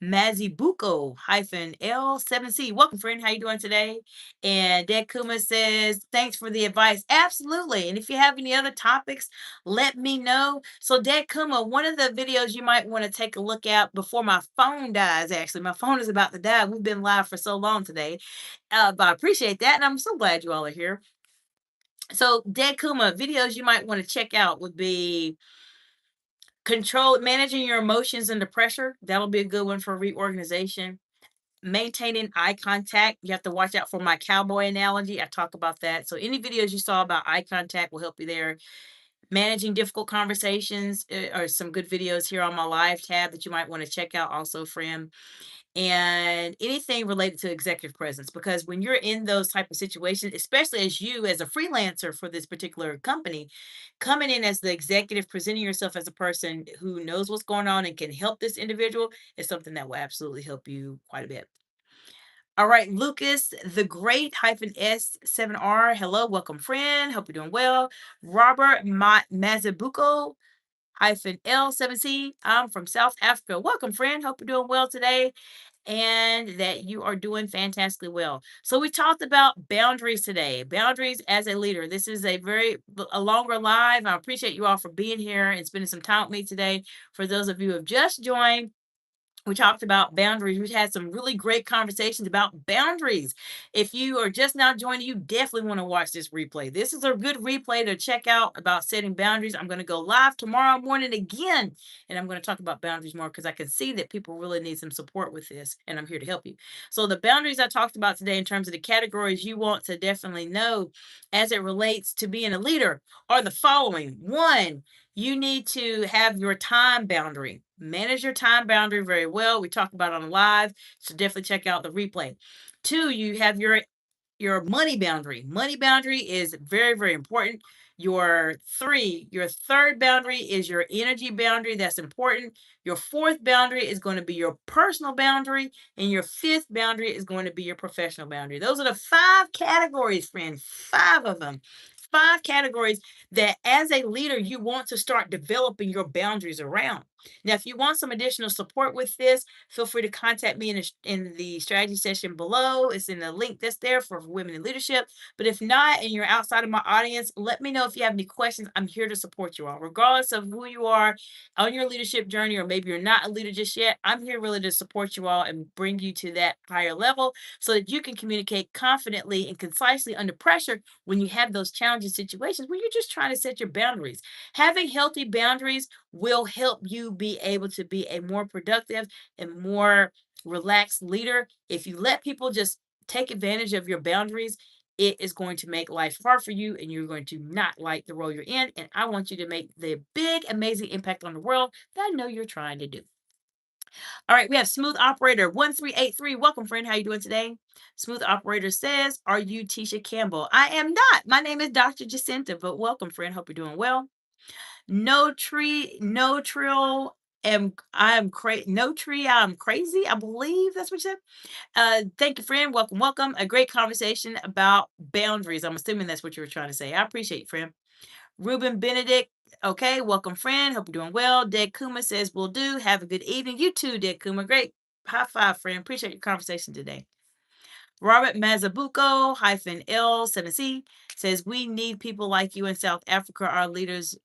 Mazibuko hyphen L7C. Welcome, friend. How you doing today? And Dad Kuma says, thanks for the advice. Absolutely. And if you have any other topics, let me know. So, Dad Kuma, one of the videos you might want to take a look at before my phone dies, actually. My phone is about to die. We've been live for so long today. But I appreciate that. And I'm so glad you all are here. So, Dad Kuma, videos you might want to check out would be managing your emotions under pressure. That'll be a good one for reorganization. Maintaining eye contact. You have to watch out for my cowboy analogy. I talk about that. So any videos you saw about eye contact will help you there. Managing difficult conversations are some good videos here on my live tab that you might want to check out also, friend. And anything related to executive presence, because when you're in those type of situations, especially as you as a freelancer for this particular company, coming in as the executive, presenting yourself as a person who knows what's going on and can help this individual is something that will absolutely help you quite a bit. All right, Lucas, the great hyphen S7R. Hello, welcome, friend. Hope you're doing well. Robert Mazabuko hyphen L7C. I'm from South Africa. Welcome, friend. Hope you're doing well today and that you are doing fantastically well. So we talked about boundaries today. Boundaries as a leader. This is a longer live. I appreciate you all for being here and spending some time with me today. For those of you who have just joined, we talked about boundaries. We had some really great conversations about boundaries. If you are just now joining, you definitely want to watch this replay. This is a good replay to check out about setting boundaries. I'm going to go live tomorrow morning again, and I'm going to talk about boundaries more because I can see that people really need some support with this, and I'm here to help you. So, the boundaries I talked about today, in terms of the categories you want to definitely know as it relates to being a leader, are the following. One, you need to have your time boundary. Manage your time boundary very well. We talked about it on live, so definitely check out the replay. Two, you have your money boundary. Money boundary is very, very important. Your third boundary is your energy boundary. That's important. Your fourth boundary is going to be your personal boundary. And your fifth boundary is going to be your professional boundary. Those are the five categories, friend. Five of them. Five categories that as a leader, you want to start developing your boundaries around. Now, if you want some additional support with this, feel free to contact me in the strategy session below. It's in the link that's there for women in leadership. But if not, and you're outside of my audience, let me know if you have any questions. I'm here to support you all, regardless of who you are on your leadership journey, or maybe you're not a leader just yet. I'm here really to support you all and bring you to that higher level so that you can communicate confidently and concisely under pressure when you have those challenging situations where you're just trying to set your boundaries. Having healthy boundaries will help you be able to be a more productive and more relaxed leader. If you let people just take advantage of your boundaries, it is going to make life hard for you and you're going to not like the role you're in. And I want you to make the big, amazing impact on the world that I know you're trying to do. All right, we have Smooth Operator 1383. Welcome, friend. How you doing today? Smooth Operator says, are you Tisha Campbell? I am not. My name is Dr. Jacinta, but welcome, friend. Hope you're doing well. No tree, no trill. I'm crazy. No tree. I'm crazy. I believe that's what you said. Thank you, friend. Welcome, welcome. A great conversation about boundaries. I'm assuming that's what you were trying to say. I appreciate you, friend. Ruben Benedict. Okay, welcome, friend. Hope you're doing well. Ded Kuma says, will do. Have a good evening. You too, Ded Kuma. Great. High five, friend. Appreciate your conversation today. Robert Mazabuko hyphen L7C says, we need people like you in South Africa. Our leaders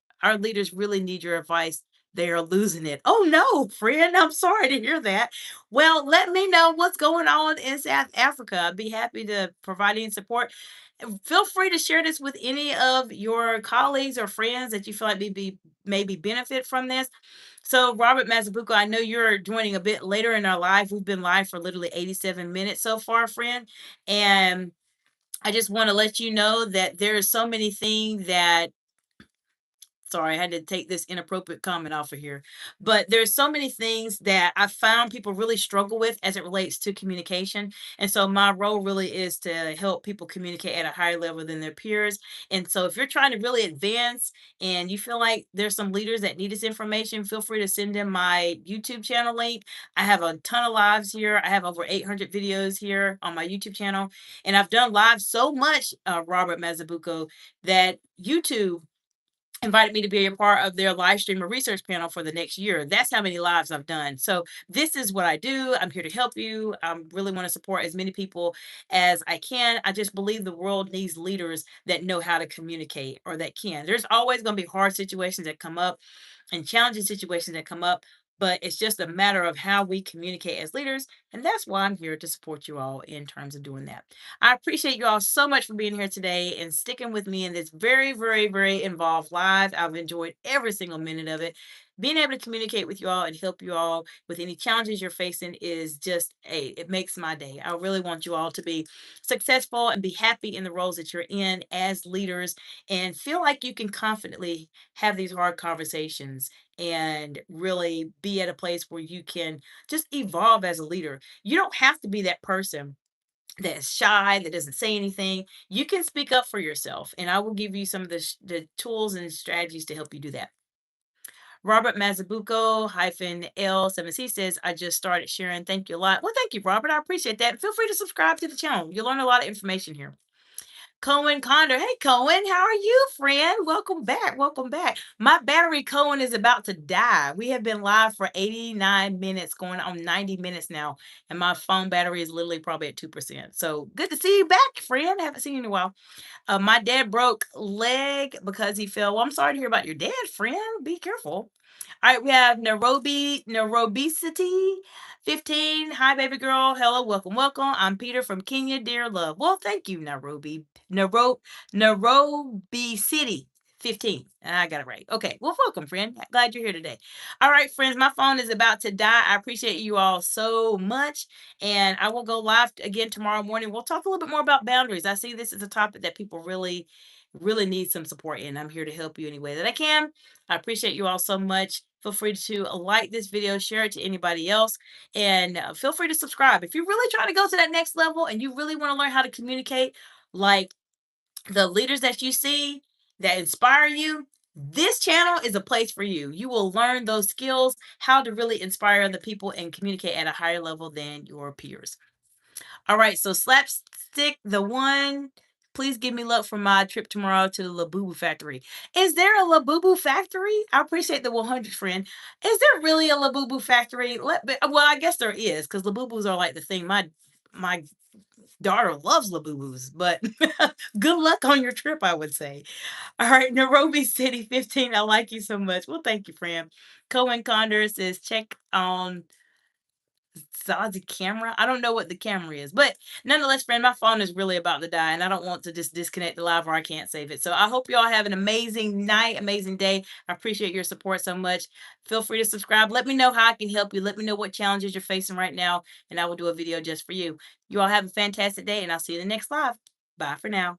really need your advice. They are losing it. Oh no, friend. I'm sorry to hear that. Well, let me know what's going on in South Africa. I'd be happy to provide any support. Feel free to share this with any of your colleagues or friends that you feel like maybe benefit from this. So, Robert Mazabuko, I know you're joining a bit later in our live. We've been live for literally 87 minutes so far, friend. And I just want to let you know that there are so many things that Sorry, I had to take this inappropriate comment off of here. But there's so many things that I found people really struggle with as it relates to communication. And so my role really is to help people communicate at a higher level than their peers. And so if you're trying to really advance and you feel like there's some leaders that need this information, feel free to send them my YouTube channel link. I have a ton of lives here. I have over 800 videos here on my YouTube channel. And I've done live so much, Robert Mazabuko, that YouTube invited me to be a part of their live stream or research panel for the next year. That's how many lives I've done. So this is what I do. I'm here to help you. I really want to support as many people as I can. I just believe the world needs leaders that know how to communicate or that can. There's always going to be hard situations that come up and challenging situations that come up, but it's just a matter of how we communicate as leaders. And that's why I'm here to support you all in terms of doing that. I appreciate you all so much for being here today and sticking with me in this very, very, very involved live. I've enjoyed every single minute of it. Being able to communicate with you all and help you all with any challenges you're facing is just it makes my day. I really want you all to be successful and be happy in the roles that you're in as leaders and feel like you can confidently have these hard conversations and really be at a place where you can just evolve as a leader. You don't have to be that person that's shy, that doesn't say anything. You can speak up for yourself, and I will give you some of the tools and strategies to help you do that. Robert Mazabuko hyphen L7C says, I just started sharing. Thank you a lot. Well, thank you, Robert. I appreciate that. Feel free to subscribe to the channel. You'll learn a lot of information here. Cohen Condor. Hey, Cohen, how are you, friend? Welcome back. Welcome back. My battery, Cohen, is about to die. We have been live for 89 minutes, going on 90 minutes now, and my phone battery is literally probably at 2%. So good to see you back, friend. Haven't seen you in a while. My dad broke leg because he fell. Well, I'm sorry to hear about your dad, friend. Be careful. All right, we have Nairobi City 15. Hi, baby girl. Hello, welcome, welcome. I'm Peter from Kenya, dear love. Well, thank you, Nairobi City 15. I got it right. Okay. Well, welcome, friend. Glad you're here today. All right, friends. My phone is about to die. I appreciate you all so much. And I will go live again tomorrow morning. We'll talk a little bit more about boundaries. I see this as a topic that people really, really need some support in. I'm here to help you any way that I can. I appreciate you all so much. Feel free to like this video, share it to anybody else, and feel free to subscribe. If you're really trying to go to that next level and you really want to learn how to communicate like the leaders that you see that inspire you, this channel is a place for you. You will learn those skills, how to really inspire other people and communicate at a higher level than your peers. All right, so Slapstick the one, please give me luck for my trip tomorrow to the Labubu factory. Is there a Labubu factory? I appreciate the 100 friend. Is there really a Labubu factory? Well, I guess there is because Labubus are like the thing. My daughter loves Labubus, but good luck on your trip, I would say. All right, Nairobi City 15. I like you so much. Well, thank you, friend. Cohen Condor says check on Zazi camera. I don't know what the camera is, but nonetheless, friend, my phone is really about to die, and I don't want to just disconnect the live or I can't save it. So I hope you all have an amazing night, amazing day. I appreciate your support so much. Feel free to subscribe. Let me know how I can help you. Let me know what challenges you're facing right now, and I will do a video just for you. You all have a fantastic day, and I'll see you in the next live. Bye for now.